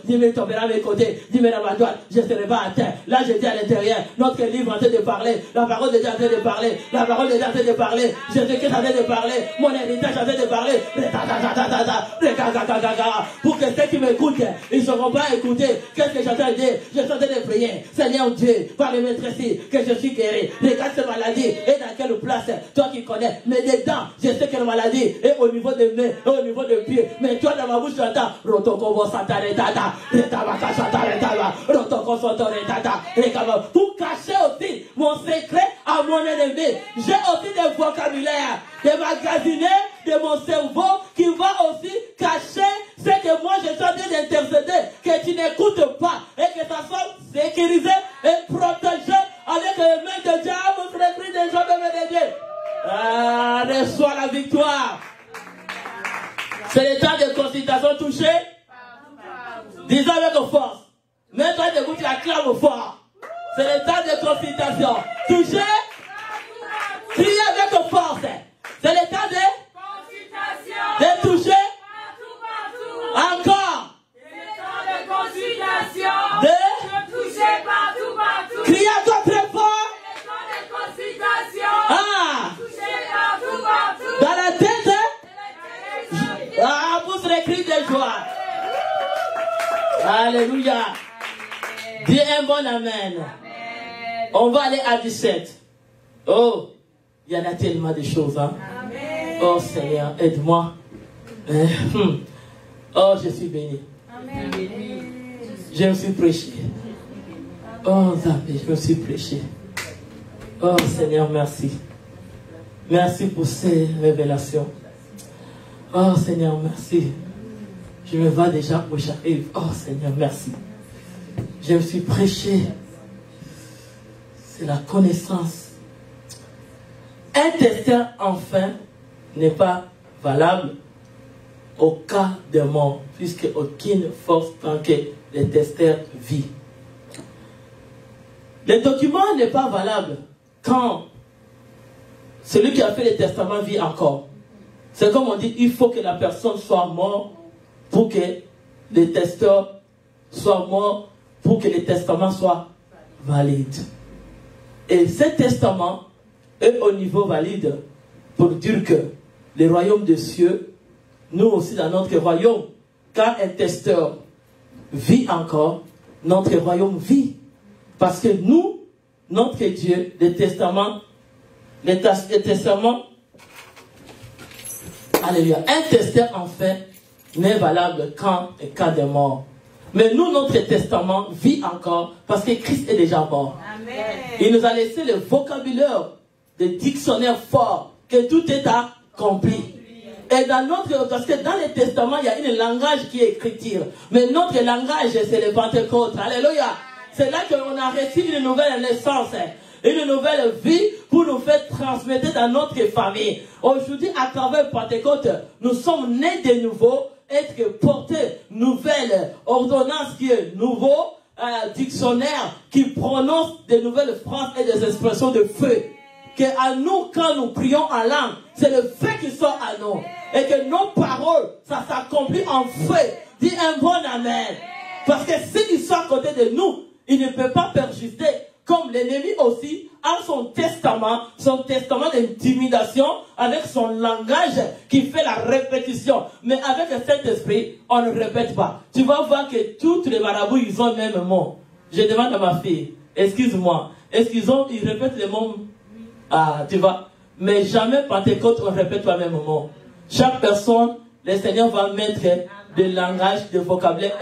dis-moi tombera à mes côtés, dis-moi dans ma droite, je ne serai pas à terre. Là je dis à l'intérieur, notre livre en train de parler, la parole de Dieu en train de parler, la parole de Dieu en train de parler, Jésus-Christ en train de parler, mon héritage en train de parler, pour que ceux qui m'écoutent, ils ne sauront pas écouter. Qu'est-ce que j'entends dire? Je suis en train de prier, Seigneur Dieu, par le maître ici, que je suis guéri. Regarde cette maladie, et dans quelle place, toi qui connais, mais dedans, je sais que la maladie est au niveau des mains, et au niveau des pieds, mais toi dans ma bouche, tu entends, pour cacher aussi mon secret à mon ennemi. J'ai aussi des vocabulaires, des magasinés de mon cerveau qui va aussi cacher ce que moi je suis en train d'intercéder, que tu n'écoutes pas et que ça soit sécurisé et protégé avec les mains de Dieu, votre esprit des gens de Dieu. Ah, reçois la victoire. C'est le temps de consultation touché. Disons avec force. Mets-toi debout, tu acclames fort. C'est le temps de consultation. Touché. Criez avec force. C'est le temps de toucher. Encore. C'est le temps de consultation. De toucher partout. Criez encore très fort. C'est le temps de consultation. Ah. Toucher partout. Dans la tête. Ah, pousse les cris de joie. Alléluia. Dis un bon amen. Amen. On va aller à 17. Oh, il y en a tellement de choses. Hein? Oh Seigneur, aide-moi. Oh, je suis béni. Amen. Je me suis prêché. Oh, Zambé, je me suis prêché. Oh Seigneur, merci. Merci pour ces révélations. Oh Seigneur, merci. Je me vois déjà où j'arrive. Oh Seigneur, merci. Je me suis prêché. C'est la connaissance. Un testeur, enfin, n'est pas valable au cas de mort, puisque aucune force tant que le testeur vit. Le document n'est pas valable quand celui qui a fait le testament vit encore. C'est comme on dit, il faut que la personne soit morte pour que le testeur soit mort, pour que le testament soit valide. Et ce testament est au niveau valide pour dire que le royaume des cieux, nous aussi dans notre royaume, quand un testeur vit encore, notre royaume vit. Parce que nous, notre Dieu, le testament, alléluia, un testeur en fait n'est valable qu'en cas de mort. Mais nous, notre testament vit encore parce que Christ est déjà mort. Amen. Il nous a laissé le vocabulaire, le dictionnaire fort, que tout est accompli. Et dans notre, parce que dans le testament, il y a un langage qui est écriture. Mais notre langage, c'est le Pentecôte. Alléluia. C'est là qu'on a reçu une nouvelle naissance, une nouvelle vie pour nous faire transmettre dans notre famille. Aujourd'hui, à travers Pentecôte, nous sommes nés de nouveau, être portés nouvelle ordonnance qui est nouveau, dictionnaire qui prononce de nouvelles phrases et des expressions de feu. Que à nous, quand nous prions en langue, c'est le feu qui sort à nous. et que nos paroles, ça s'accomplit en feu. Dis un bon amen. Parce que s'il soit à côté de nous, il ne peut pas persister. Comme l'ennemi aussi a son testament d'intimidation avec son langage qui fait la répétition. Mais avec le Saint-Esprit, on ne répète pas. Tu vas voir que tous les marabouts, ils ont le même mot. Je demande à ma fille, excuse-moi, est-ce ils répètent les mots? Ah, tu vois. Mais jamais Pentecôte, on répète pas le même mot. Chaque personne, le Seigneur va mettre des langages, des vocabulaires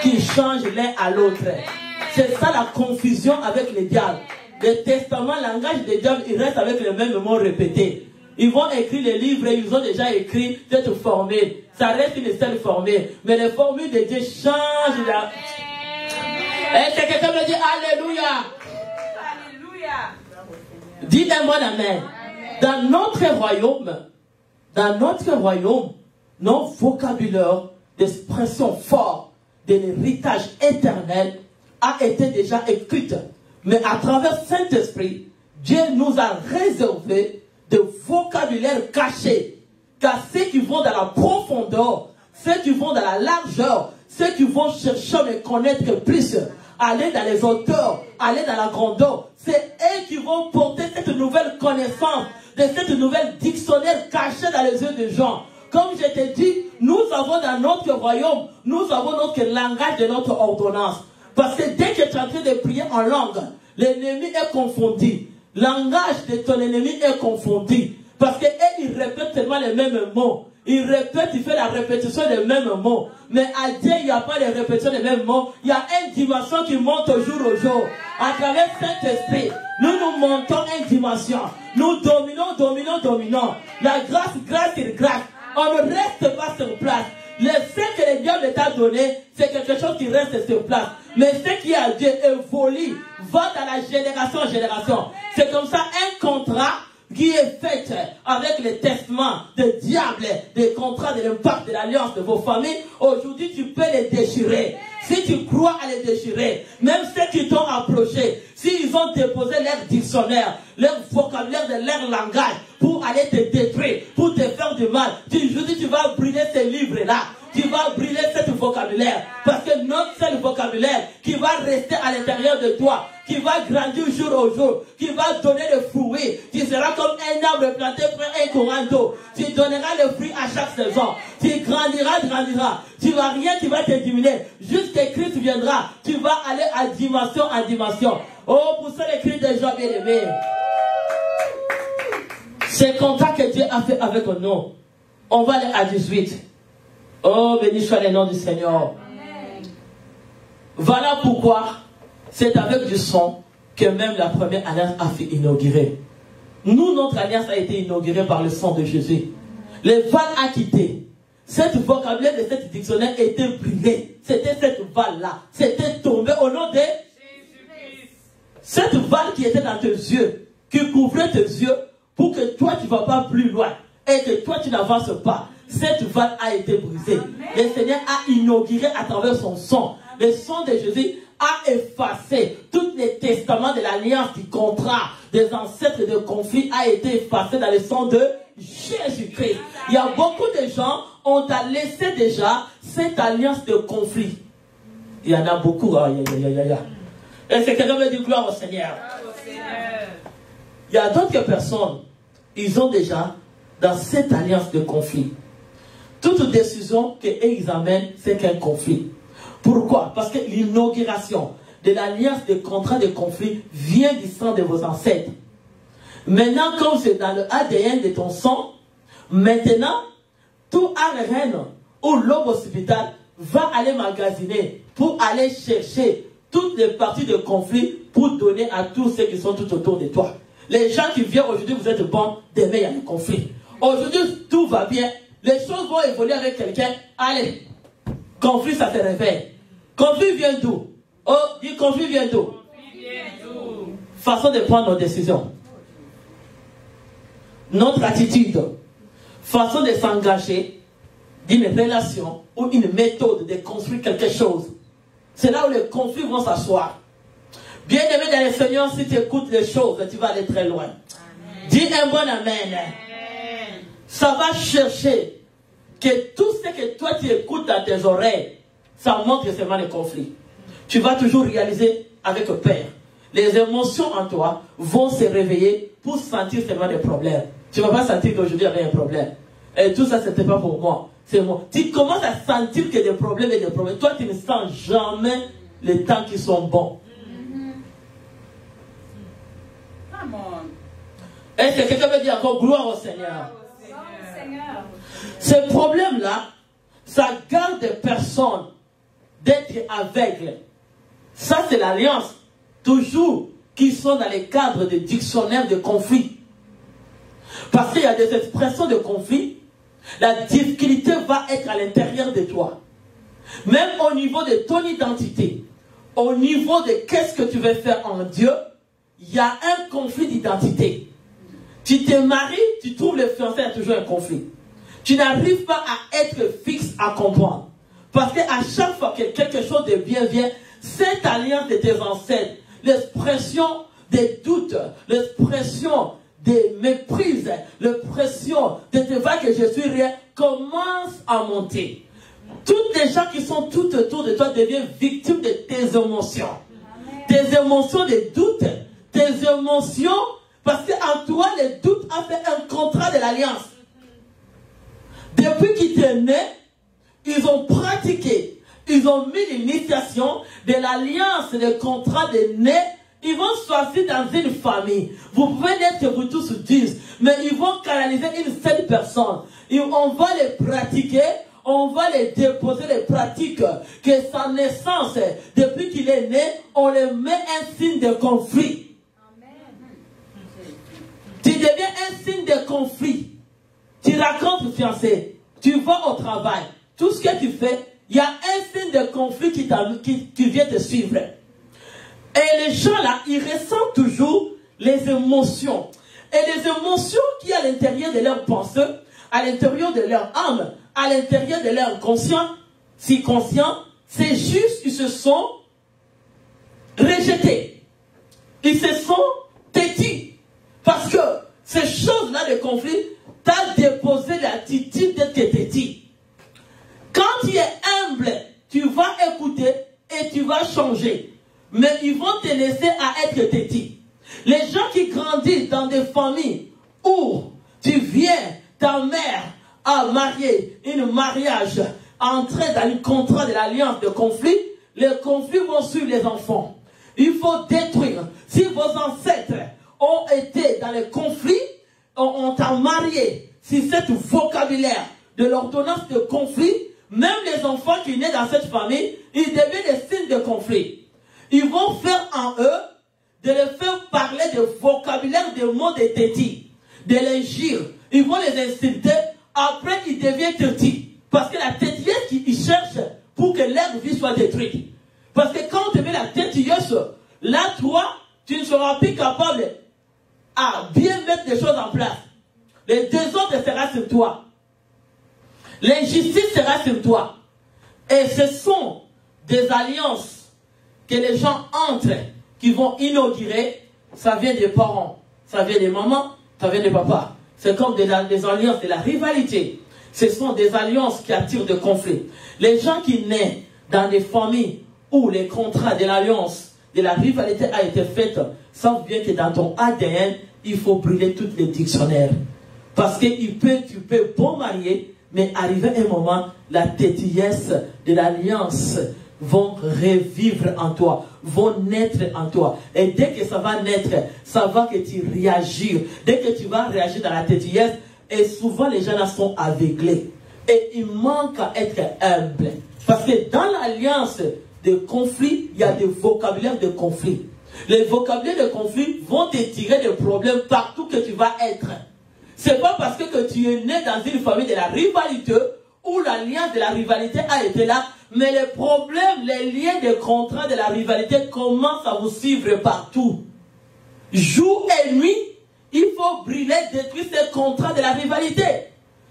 qui changent l'un à l'autre. C'est ça la confusion avec les diables. Le testament, le langage des diables, il reste avec les mêmes mots répétés. Ils vont écrire les livres et ils ont déjà écrit cette formule. Ça reste une seule formule. Mais les formules de Dieu changent. Est-ce que quelqu'un me dit Alléluia? Alléluia. Dis un bon amen. Dans notre royaume, nos vocabulaires d'expression forte de l'héritage éternel a été déjà écrite. Mais à travers Saint-Esprit, Dieu nous a réservé de vocabulaire caché. Car ceux qui vont dans la profondeur, ceux qui vont dans la largeur, ceux qui vont chercher à me connaître plus, aller dans les hauteurs, aller dans la grandeur, c'est eux qui vont porter cette nouvelle connaissance, de cette nouvelle dictionnaire cachée dans les yeux des gens. Comme je t'ai dit, nous avons dans notre royaume, nous avons notre langage de notre ordonnance. Parce que dès que tu es en train de prier en langue, l'ennemi est confondu. Le langage de ton ennemi est confondu. Parce qu'il répète tellement les mêmes mots. Il répète, il fait la répétition des mêmes mots. Mais à Dieu, il n'y a pas de répétition des mêmes mots. Il y a une dimension qui monte au jour au jour. À travers Saint-Esprit, nous montons une dimension. Nous dominons. La grâce sur grâce. On ne reste pas sur place. Le fait que le diable t'a donné, c'est quelque chose qui reste sur place. Mais ce qui a Dieu évolue, va dans la génération en génération. C'est comme ça un contrat qui est fait avec les testaments de diable, des contrats de l'impact de l'alliance de vos familles. Aujourd'hui, tu peux les déchirer. Si tu crois à les déchirer, même ceux qui t'ont approché, s'ils ont déposé leur dictionnaire, leur vocabulaire de leur langage pour aller te détruire, pour te faire du mal, aujourd'hui tu vas brûler ces livres-là. Tu vas brûler ce vocabulaire. Parce que notre seul vocabulaire qui va rester à l'intérieur de toi, qui va grandir jour au jour, qui va donner le fruit. Tu seras comme un arbre planté près un courant d'eau. Tu donneras le fruit à chaque saison. Tu grandiras. Tu vas rien qui va te diminuer. Jusqu'à Christ viendra, tu vas aller à dimension en dimension. Oh, pour ça les cris des gens bien-aimés. C'est comme ça que Dieu a fait avec nous. On va aller à 18. Oh, béni soit le nom du Seigneur. Amen. Voilà pourquoi c'est avec du sang que même la première alliance a fait inaugurer. Nous, notre alliance a été inaugurée par le sang de Jésus. Le val a quitté. Cette vocabulaire de cette dictionnaire était brûlée. C'était cette val-là. C'était tombé au nom de Jésus-Christ. Cette val qui était dans tes yeux, qui couvrait tes yeux pour que toi tu ne vas pas plus loin et que toi tu n'avances pas. Cette vague a été brisée. Amen. Le Seigneur a inauguré à travers son sang. Le sang de Jésus a effacé tous les testaments de l'alliance, du contrat, des ancêtres de conflit a été effacé dans le sang de Jésus-Christ. Il y a beaucoup de gens qui ont laissé déjà cette alliance de conflit. Il y en a beaucoup. Et c'est quelqu'un me dit gloire au Seigneur. Il y a d'autres personnes, ils ont déjà dans cette alliance de conflit. Toute décision qu'ils amènent, c'est qu'un conflit. Pourquoi? Parce que l'inauguration de l'alliance de contrat de conflit vient du sang de vos ancêtres. Maintenant, comme c'est dans le ADN de ton sang, maintenant, tout ARN ou l'homme hospital va aller magasiner pour aller chercher toutes les parties de conflit pour donner à tous ceux qui sont tout autour de toi. Les gens qui viennent aujourd'hui, vous êtes bons, demain il y a un conflit. Aujourd'hui, tout va bien. Les choses vont évoluer avec quelqu'un. Allez, conflit, ça se réveille. Conflit vient d'où? Oh, dis conflit vient d'où? Façon de prendre nos décisions. Notre attitude. Façon de s'engager d'une relation ou une méthode de construire quelque chose. C'est là où les conflits vont s'asseoir. Bien aimé dans le Seigneur, si tu écoutes les choses, tu vas aller très loin. Amen. Dis un bon amen. Amen. ça va chercher que tout ce que toi tu écoutes dans tes oreilles, ça montre seulement les conflits. Tu vas toujours réaliser avec peur. Les émotions en toi vont se réveiller pour sentir seulement des problèmes. Tu ne vas pas sentir qu'aujourd'hui il y avait un problème. Et tout ça, ce n'était pas pour moi. C'est moi. Tu commences à sentir que des problèmes et des problèmes. Toi, tu ne sens jamais les temps qui sont bons. Est-ce que quelqu'un veut dire encore gloire au Seigneur? Ce problème-là, ça garde des personnes d'être aveugles. Ça, c'est l'alliance. Toujours qui sont dans les cadres des dictionnaires de conflit. Parce qu'il y a des expressions de conflit. La difficulté va être à l'intérieur de toi. Même au niveau de ton identité. Au niveau de qu'est-ce que tu veux faire en Dieu. Il y a un conflit d'identité. Tu te maries, tu trouves le fiancé, il y a toujours un conflit. Tu n'arrives pas à être fixe, à comprendre. Parce qu'à chaque fois que quelque chose de bien vient, cette alliance de tes ancêtres, l'expression des doutes, l'expression des méprises, l'expression de te voir que je suis rien, commence à monter. Toutes les gens qui sont tout autour de toi deviennent victimes de tes émotions. Tes émotions de doute, tes émotions, parce qu'en toi, le doute a fait un contrat de l'alliance. Depuis qu'il est né, ils ont pratiqué, ils ont mis l'initiation de l'alliance, le contrat de né. Ils vont choisir dans une famille. Vous pouvez naître vous tous 10, mais ils vont canaliser une seule personne. Et on va les pratiquer, on va les déposer les pratiques que sa naissance, depuis qu'il est né, on les met un signe de conflit. Tu deviens un signe de conflit. Tu racontes fiancé, tu vas au travail, tout ce que tu fais, il y a un signe de conflit qui vient te suivre. Et les gens là, ils ressentent toujours les émotions. Et les émotions qui sont à l'intérieur de leur pensée, à l'intérieur de leur âme, à l'intérieur de leur conscient, si conscient, c'est juste qu'ils se sont rejetés. Ils se sont têtus. Parce que ces choses-là de conflit, tu as déposé l'attitude d'être têtu. Quand tu es humble, tu vas écouter et tu vas changer. Mais ils vont te laisser à être têtu. Les gens qui grandissent dans des familles où tu viens, ta mère a marié, un mariage, entrer dans un contrat de l'alliance de conflit, les conflits vont suivre les enfants. Il faut détruire. Si vos ancêtres ont été dans les conflits, on t'a marié, si cet vocabulaire de l'ordonnance de conflit, même les enfants qui naissent dans cette famille, ils deviennent des signes de conflit. Ils vont faire en eux de les faire parler de vocabulaire, de mots de tétis, de l'injure. Ils vont les insulter. Après, ils deviennent tétis. Parce que la tétilleuse qu'ils cherchent pour que leur vie soit détruite. Parce que quand tu mets la tétilleuse, là, toi, tu ne seras plus capable à bien mettre des choses en place. Le désordre sera sur toi. L'injustice sera sur toi. Et ce sont des alliances que les gens entrent, qui vont inaugurer. Ça vient des parents, ça vient des mamans, ça vient des papas. C'est comme des alliances de la rivalité. Ce sont des alliances qui attirent des conflits. Les gens qui naissent dans des familles où les contrats de l'alliance, de la rivalité a été fait, savent bien que dans ton ADN, il faut brûler tous les dictionnaires. Parce que tu peux bon marier, mais arrivé un moment, la tétillesse de l'alliance vont revivre en toi, vont naître en toi. Et dès que ça va naître, ça va que tu réagis. Dès que tu vas réagir dans la tétillesse, et souvent les gens là sont aveuglés. Et il manque à être humble. Parce que dans l'alliance de conflit, il y a des vocabulaires de conflit. Les vocabulaires de conflit vont te tirer des problèmes partout que tu vas être. C'est pas parce que tu es né dans une famille de la rivalité où l'alliance de la rivalité a été là, mais les problèmes, les liens de contrat de la rivalité commencent à vous suivre partout. Jour et nuit, il faut brûler, détruire ces contrats de la rivalité.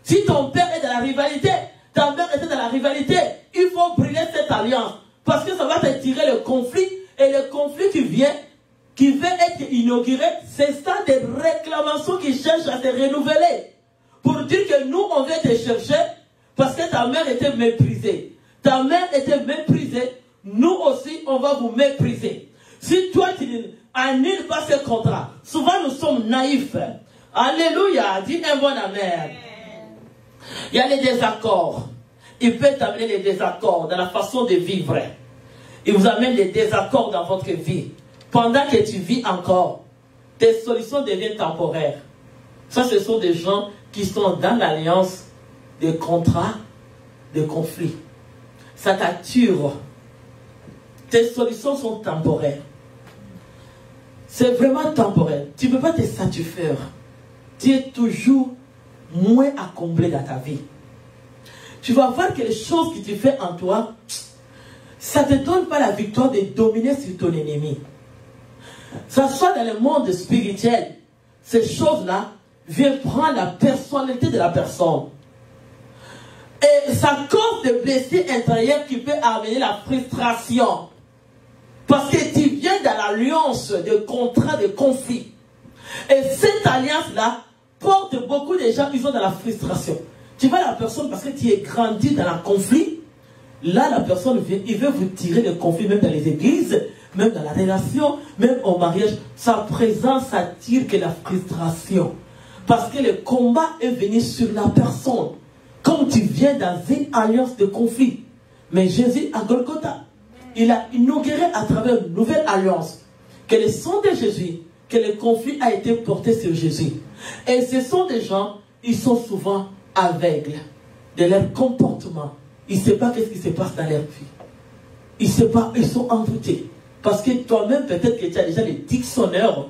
Si ton père est dans la rivalité, ta mère était dans la rivalité, il faut brûler cette alliance. Parce que ça va te tirer le conflit, et le conflit qui vient, qui veut être inauguré, c'est ça des réclamations qui cherchent à se renouveler. pour dire que nous, on vient te chercher parce que ta mère était méprisée. Ta mère était méprisée, nous aussi, on va vous mépriser. Si toi, tu n'annules pas ce contrat, souvent nous sommes naïfs. Alléluia, dis un bon amen. Il y a les désaccords. Il peut t'amener les désaccords dans la façon de vivre. Il vous amène les désaccords dans votre vie. Pendant que tu vis encore, tes solutions deviennent temporaires. Ça, ce sont des gens qui sont dans l'alliance de contrats, de conflits. Ça t'attire. Tes solutions sont temporaires. C'est vraiment temporaire. Tu ne peux pas te satisfaire. Tu es toujours moins à combler dans ta vie. Tu vas voir que les choses que tu fais en toi, ça ne te donne pas la victoire de dominer sur ton ennemi. Ça soit dans le monde spirituel, ces choses-là viennent prendre la personnalité de la personne. Et ça cause des blessures intérieures qui peuvent amener la frustration. Parce que tu viens dans l'alliance de contrat, de conflit. Et cette alliance-là porte beaucoup de gens qui sont dans la frustration. Tu vois la personne parce que tu es grandi dans le conflit. Là, la personne vient, il veut vous tirer le conflit, même dans les églises, même dans la relation, même au mariage. Sa présence attire que la frustration. Parce que le combat est venu sur la personne. Comme tu viens dans une alliance de conflit. Mais Jésus, à Golgotha, il a inauguré à travers une nouvelle alliance que le sang de Jésus, que le conflit a été porté sur Jésus. Et ce sont des gens, ils sont souvent aveugles de leur comportement. Ils ne savent pas ce qui se passe dans leur vie. Ils ne savent pas, ils sont envoûtés. Parce que toi-même, peut-être que tu as déjà les dictionnaires,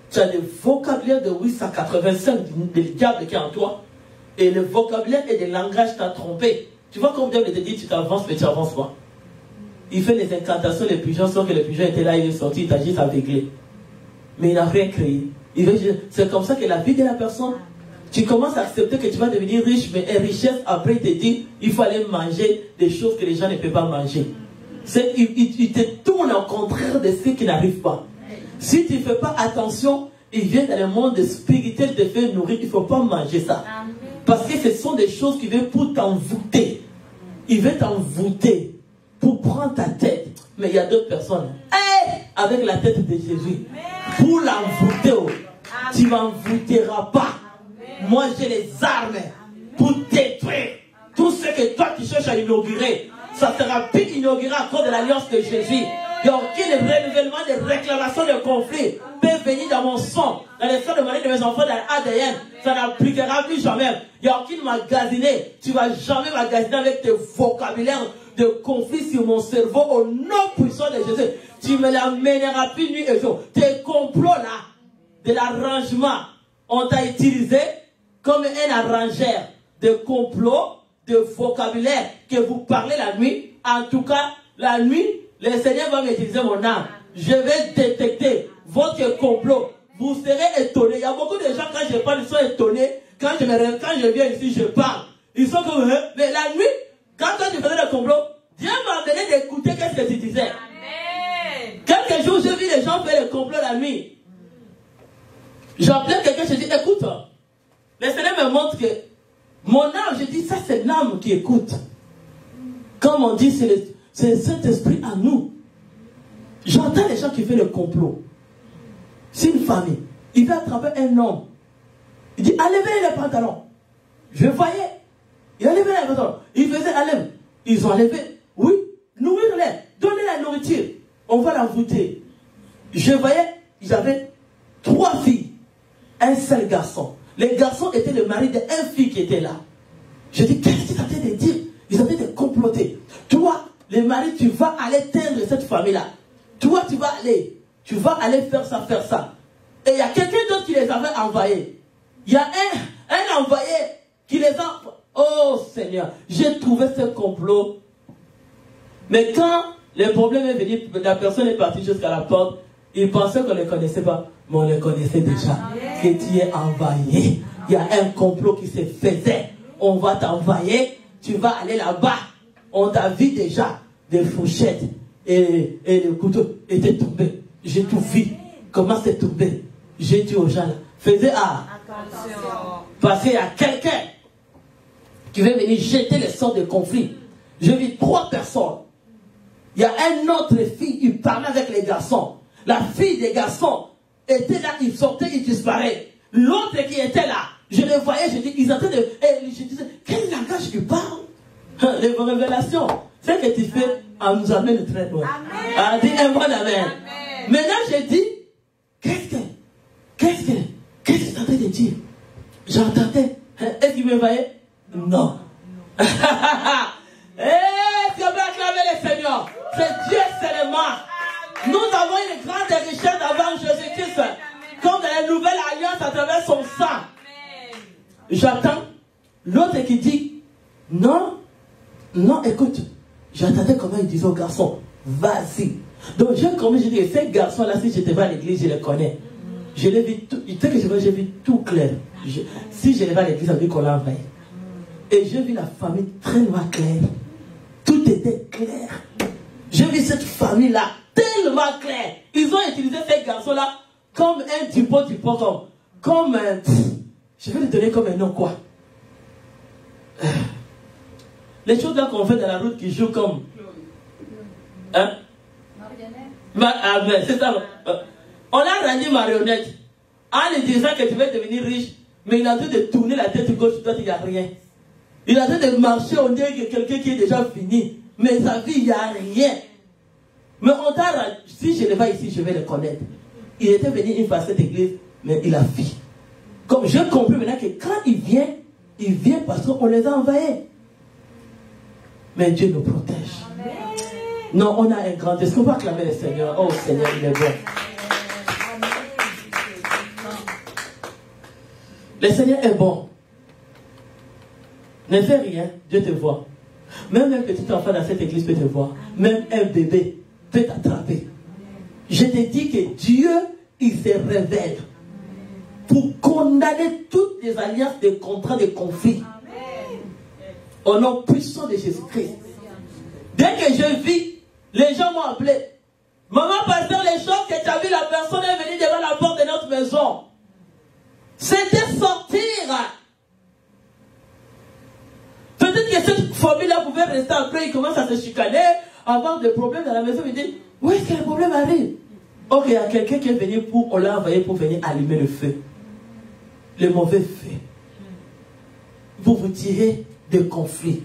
tu as le vocabulaire de 885 du diable qui est en toi. Et le vocabulaire et le langage t'a trompé. Tu vois comme Dieu te dit, tu t'avances, mais tu n'avances pas. Il fait les incantations, les pigeons, sauf que le pigeon était là, il est sorti, il t'a juste aveuglé. Mais il n'a rien créé. C'est comme ça que la vie de la personne, tu commences à accepter que tu vas devenir riche, mais une richesse, après il te dit, il faut aller manger des choses que les gens ne peuvent pas manger. Il te tourne au contraire de ce qui n'arrive pas. Si tu ne fais pas attention, il vient dans le monde spirituel te faire nourrir, il ne faut pas manger ça. Parce que ce sont des choses qui viennent pour t'envoûter. Il veut t'envoûter pour prendre ta tête. Mais il y a d'autres personnes avec la tête de Jésus. Pour l'envoûter, tu ne m'envoûteras pas. Moi j'ai les armes pour détruire tout ce que toi tu cherches à inaugurer. Ça sera plus inauguré à cause de l'alliance de Jésus. Il n'y a aucun renouvellement de réclamation de conflit peut venir dans mon sang, dans les sangs de mari de mes enfants, dans l'ADN. Ça n'appliquera plus jamais. Il n'y a aucune magasiné. Tu ne vas jamais magasiner avec tes vocabulaires de conflit sur mon cerveau au nom puissant de Jésus. Tu me l'amèneras plus nuit et jour. Tes complots là, de l'arrangement, on t'a utilisé comme un arrangeur de complots, de vocabulaire que vous parlez la nuit. En tout cas, la nuit, le Seigneur va m'utiliser mon âme. Je vais détecter votre complot. Vous serez étonnés. Il y a beaucoup de gens, quand je parle, ils sont étonnés. Quand je viens ici, je parle. Ils sont comme, mais la nuit, quand toi tu faisais le complot, Dieu m'a donné d'écouter qu'est-ce que tu disais. Amen. Quelques jours, j'ai vu les gens faire le complot la nuit. J'appelais quelqu'un, je dis, écoute, le Seigneur me montre que mon âme, je dis, ça c'est l'âme qui écoute. Comme on dit, c'est le Saint-Esprit à nous. J'entends les gens qui font le complot. C'est une famille. Il va attraper un homme. Il dit, enlevez les pantalons. Je voyais. Il a levé les pantalons. Il faisait enlève. Ils ont enlevé. Oui, nourrir-les. Donnez la nourriture. On va l'envoûter. Je voyais, j'avais 3 filles. Un seul garçon. Les garçons étaient le mari d'une fille qui était là. Je dis, qu'est-ce qu'ils étaient de dire? Ils étaient de comploter. Toi, le mari, tu vas aller teindre cette famille-là. Toi, tu vas aller faire ça, faire ça. Et il y a quelqu'un d'autre qui les avait envoyés. Il y a un envoyé qui les a... Oh Seigneur, j'ai trouvé ce complot. Mais quand le problème est venu, la personne est partie jusqu'à la porte, il pensait qu'on ne les connaissait pas. Mais on les connaissait déjà. Que tu es envoyé. Il y a un complot qui se faisait. On va t'envoyer, tu vas aller là-bas. On t'a vu déjà des fourchettes et le couteau était tombé. J'ai tout vu. Comment c'est tombé? J'ai dit aux gens là, faisais attention. Parce qu'il y a quelqu'un qui veut venir jeter les sorts de conflit. Je vis 3 personnes. Il y a une autre fille, il parlait avec les garçons. La fille des garçons était là, il sortait, il disparaît. L'autre qui était là, je le voyais, je dis, ils étaient de... Et je disais, quel langage tu parles? Les révélations. Ce que tu fais, nous amène très loin. Dis un bon amen. Amen. Maintenant, j'ai dit, qu'est-ce que tu es en train de dire? J'entendais. Est-ce qu'il me voyait? Non. Eh, tu peux acclamer le Seigneur. C'est Dieu seulement. Nous avons une grande richesse avant Jésus-Christ. Comme dans la nouvelle alliance à travers son sang. J'attends. L'autre qui dit, non, écoute. J'attendais comment il disait au garçon, vas-y. Donc, comme je dis, ces garçons-là, si j'étais pas à l'église, je les connais. Je les vis tout, tu sais que j'ai vu tout clair. Si je les vais à l'église, ça veut dire qu'on l'a envahi. Et j'ai vu la famille tellement claire. Tout était clair. J'ai vu cette famille-là tellement claire. Ils ont utilisé ces garçons-là comme un typo, comme un... Je vais lui donner comme un nom, quoi. Les choses là qu'on fait dans la route qui jouent comme... Hein? Marionnette. C'est ça. On l'a rendu marionnette. En lui disant que tu vas devenir riche, mais il est en train de tourner la tête gauche, toi il n'y a rien. Il est en train de marcher, on dirait que quelqu'un qui est déjà fini. Mais sa vie, il n'y a rien. Mais on t'a rendu... Si je le vois ici, je vais le connaître. Il était venu une fois à cette église, mais il a fui. Comme je comprends maintenant que quand il vient parce qu'on les a envahis. Mais Dieu nous protège. Amen. Non, on a un grand... Est-ce qu'on va acclamer le Seigneur? Oh Seigneur, il est bon. Le Seigneur est bon. Ne fais rien, Dieu te voit. Même un petit enfant dans cette église peut te voir. Même un bébé peut t'attraper. Je te dis que Dieu, il se révèle pour condamner toutes les alliances, des contrats, des conflits. Au nom puissant de Jésus-Christ. Dès que je vis, les gens m'ont appelé. Maman, pasteur, les choses que tu as vues, la personne est venue devant la porte de notre maison. C'était sortir. Peut-être que cette famille-là pouvait rester après, il commence à se chicaner, avoir des problèmes dans la maison. Il dit, où est-ce que le problème arrive? Ok, il y a quelqu'un qui est venu on l'a envoyé pour venir allumer le feu. Le mauvais feu. Vous vous tirez de conflits.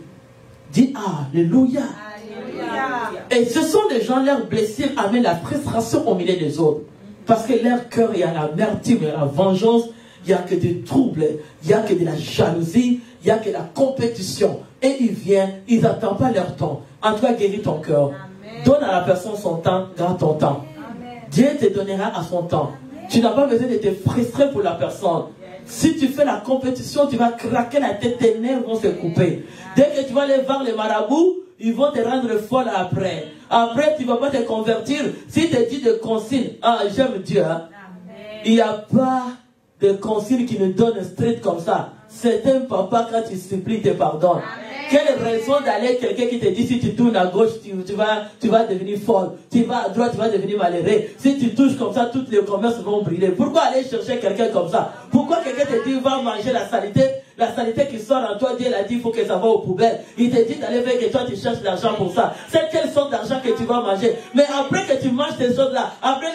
Dis Alléluia. Alléluia. Et ce sont des gens, leurs blessures amènent la frustration au milieu des autres. Parce que leur cœur, il y a l'amertume, il y a la vengeance, il n'y a que des troubles, il n'y a que de la jalousie, il n'y a que la compétition. Et ils viennent, ils n'attendent pas leur temps. En toi, guéris ton cœur. Donne à la personne son temps, garde ton temps. Amen. Dieu te donnera à son temps. Amen. Tu n'as pas besoin de te frustrer pour la personne. Si tu fais la compétition, tu vas craquer la tête, tes nerfs vont se couper. Dès que tu vas aller voir les marabouts, ils vont te rendre folle après. Après, tu ne vas pas te convertir. Si tu dis de consigne, j'aime Dieu. Hein? Il n'y a pas de consigne qui nous donne straight comme ça. C'est un papa, quand tu supplies, te pardonne. Amen. Quelle raison d'aller quelqu'un qui te dit si tu tournes à gauche, tu vas devenir folle. Tu vas à droite, tu vas devenir malheureux. Si tu touches comme ça, tous les commerces vont brûler. Pourquoi aller chercher quelqu'un comme ça? Pourquoi quelqu'un te dit va manger la saleté qui sort en toi? Dieu l'a dit, il faut que ça va aux poubelles. Il te dit d'aller faire que toi tu cherches l'argent pour ça. C'est quelle sorte d'argent que tu vas manger? Mais après que tu manges ces choses-là, après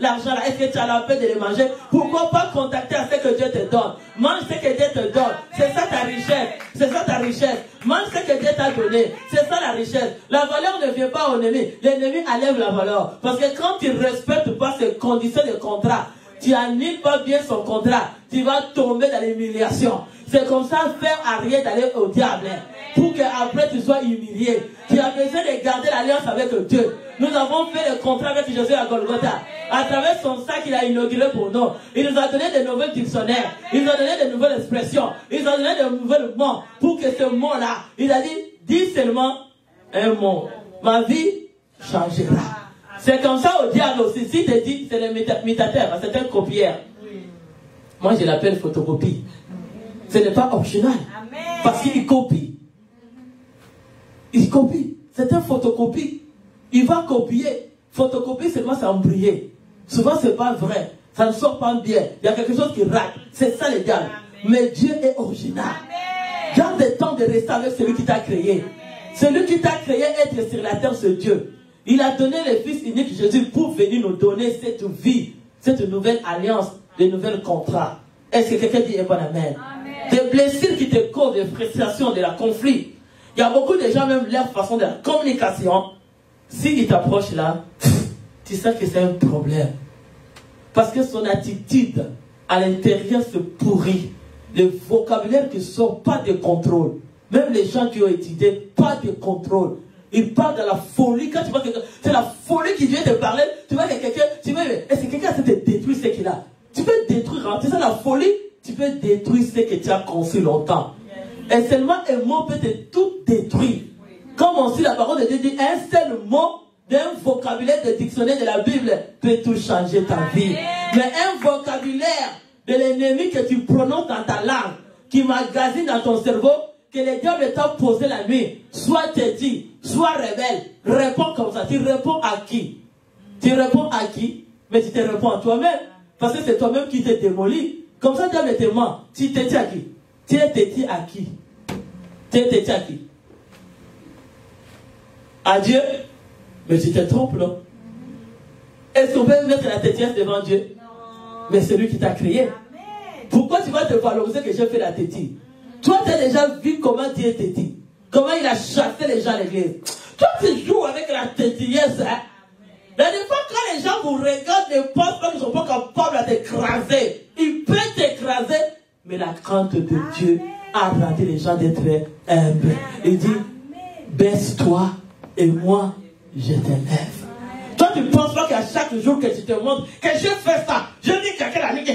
l'argent là, est-ce que tu as la peine de les manger? Pourquoi pas contacter à ce que Dieu te donne? Mange ce que Dieu te donne. C'est ça ta richesse. C'est ça ta richesse. Mange ce que Dieu t'a donné. C'est ça la richesse. La valeur ne vient pas au ennemi. L'ennemi enlève la valeur. Parce que quand tu ne respectes pas ses conditions de contrat, tu annules pas bien son contrat, tu vas tomber dans l'humiliation. C'est comme ça, faire arrière d'aller au diable. Pour qu'après tu sois humilié. Tu as besoin de garder l'alliance avec Dieu. Nous avons fait le contrat avec Jésus à Golgotha. À travers son sang qu'il a inauguré pour nous. Il nous a donné de nouveaux dictionnaires. Il nous a donné de nouvelles expressions. Il nous a donné de nouvelles mots. Pour que ce mot-là, il a dit, dis seulement un mot. Ma vie changera. C'est comme ça au diable aussi. Si tu dis, c'est le imitateur, c'est un copieur. Moi, je l'appelle photocopie. Ce n'est pas optional. Parce qu'il copie. Il copie. C'est un photocopie. Il va copier. Photocopie, seulement c'est embrouillé. Souvent, ce n'est pas vrai. Ça ne sort pas bien. Il y a quelque chose qui rate. C'est ça le diable. Mais Dieu est original. Garde le temps de rester avec celui qui t'a créé. Celui qui t'a créé être sur la terre, c'est Dieu. Il a donné le Fils unique Jésus pour venir nous donner cette vie, cette nouvelle alliance, de nouveaux contrats. Est-ce que quelqu'un dit bon amen? Des blessures qui te causent, des frustrations, de la conflit. Il y a beaucoup de gens, même leur façon de la communication, s'ils t'approchent là, tu sais que c'est un problème. Parce que son attitude à l'intérieur se pourrit. Le vocabulaire qui sort, pas de contrôle. Même les gens qui ont étudié, pas de contrôle. Ils parlent de la folie. Quand tu vois quelqu'un, c'est la folie qui vient te parler. Tu vois que quelqu'un, tu veux, est-ce que quelqu'un essaie de détruire ce qu'il a? Tu peux détruire, hein? C'est ça la folie. Tu peux détruire ce que tu as conçu longtemps. Et seulement un mot peut te tout détruire. Comme on suit la parole de Dieu dit, un seul mot d'un vocabulaire de dictionnaire de la Bible peut tout changer ta vie. Mais un vocabulaire de l'ennemi que tu prononces dans ta langue, qui magasine dans ton cerveau, que le diable t'a posé la nuit, soit têtu, soit rebelle, réponds comme ça. Tu réponds à qui? Tu réponds à qui? Mais tu te réponds à toi-même. Parce que c'est toi-même qui t'es démoli. Comme ça, diable te ment. Tu t'es à qui? Tu es têtu à qui? Tu es têtu à qui? À Dieu? Mais tu te trompes, non? Est-ce qu'on peut mettre la têtière devant Dieu? Non. Mais c'est lui qui t'a créé. Amen. Pourquoi tu vas te valoriser que j'ai fait la têtille? Toi, tu as déjà vu comment Dieu est têtu. Comment il a chassé les gens à l'église. Toi, tu joues avec la têtillesse, hein? Mais des fois, quand les gens vous regardent, ne pensent pas qu'ils ne sont pas capables de t'écraser. Ils peuvent t'écraser. Mais la crainte de Dieu a rendu les gens d'être humbles. Il dit, baisse-toi et moi, je t'élève. Toi, tu ne penses pas qu'à chaque jour que tu te montres que je fais ça, je dis quelqu'un la nuit,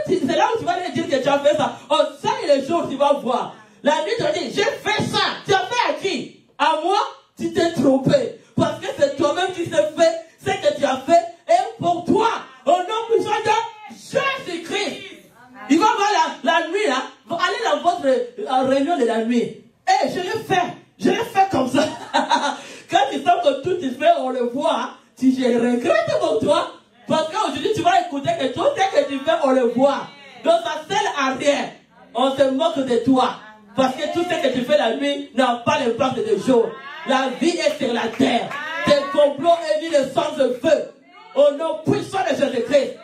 c'est là où tu vas lui dire que tu as fait ça. Oh, ça et le jour, tu vas voir. La nuit, tu vas dire, j'ai fait ça. Tu as fait à qui? À moi? Tu t'es trompé. Parce que c'est toi-même qui s'est fait ce que tu as fait. Et pour toi, au nom puissant de Jésus-Christ. Il va voir la nuit, là. Allez dans votre réunion de la nuit. Eh, je l'ai fait comme ça. Quand tu sens que tout est fait, on le voit. Si je regrette pour toi, parce qu'aujourd'hui tu vas écouter que tout ce que tu fais, on le voit. Donc ça sert à rien. On se moque de toi. Parce que tout ce que tu fais la nuit n'a pas l'impact de jour. La vie est sur la terre. Tes complots émis le sang de feu. Au nom puissant de Jésus-Christ.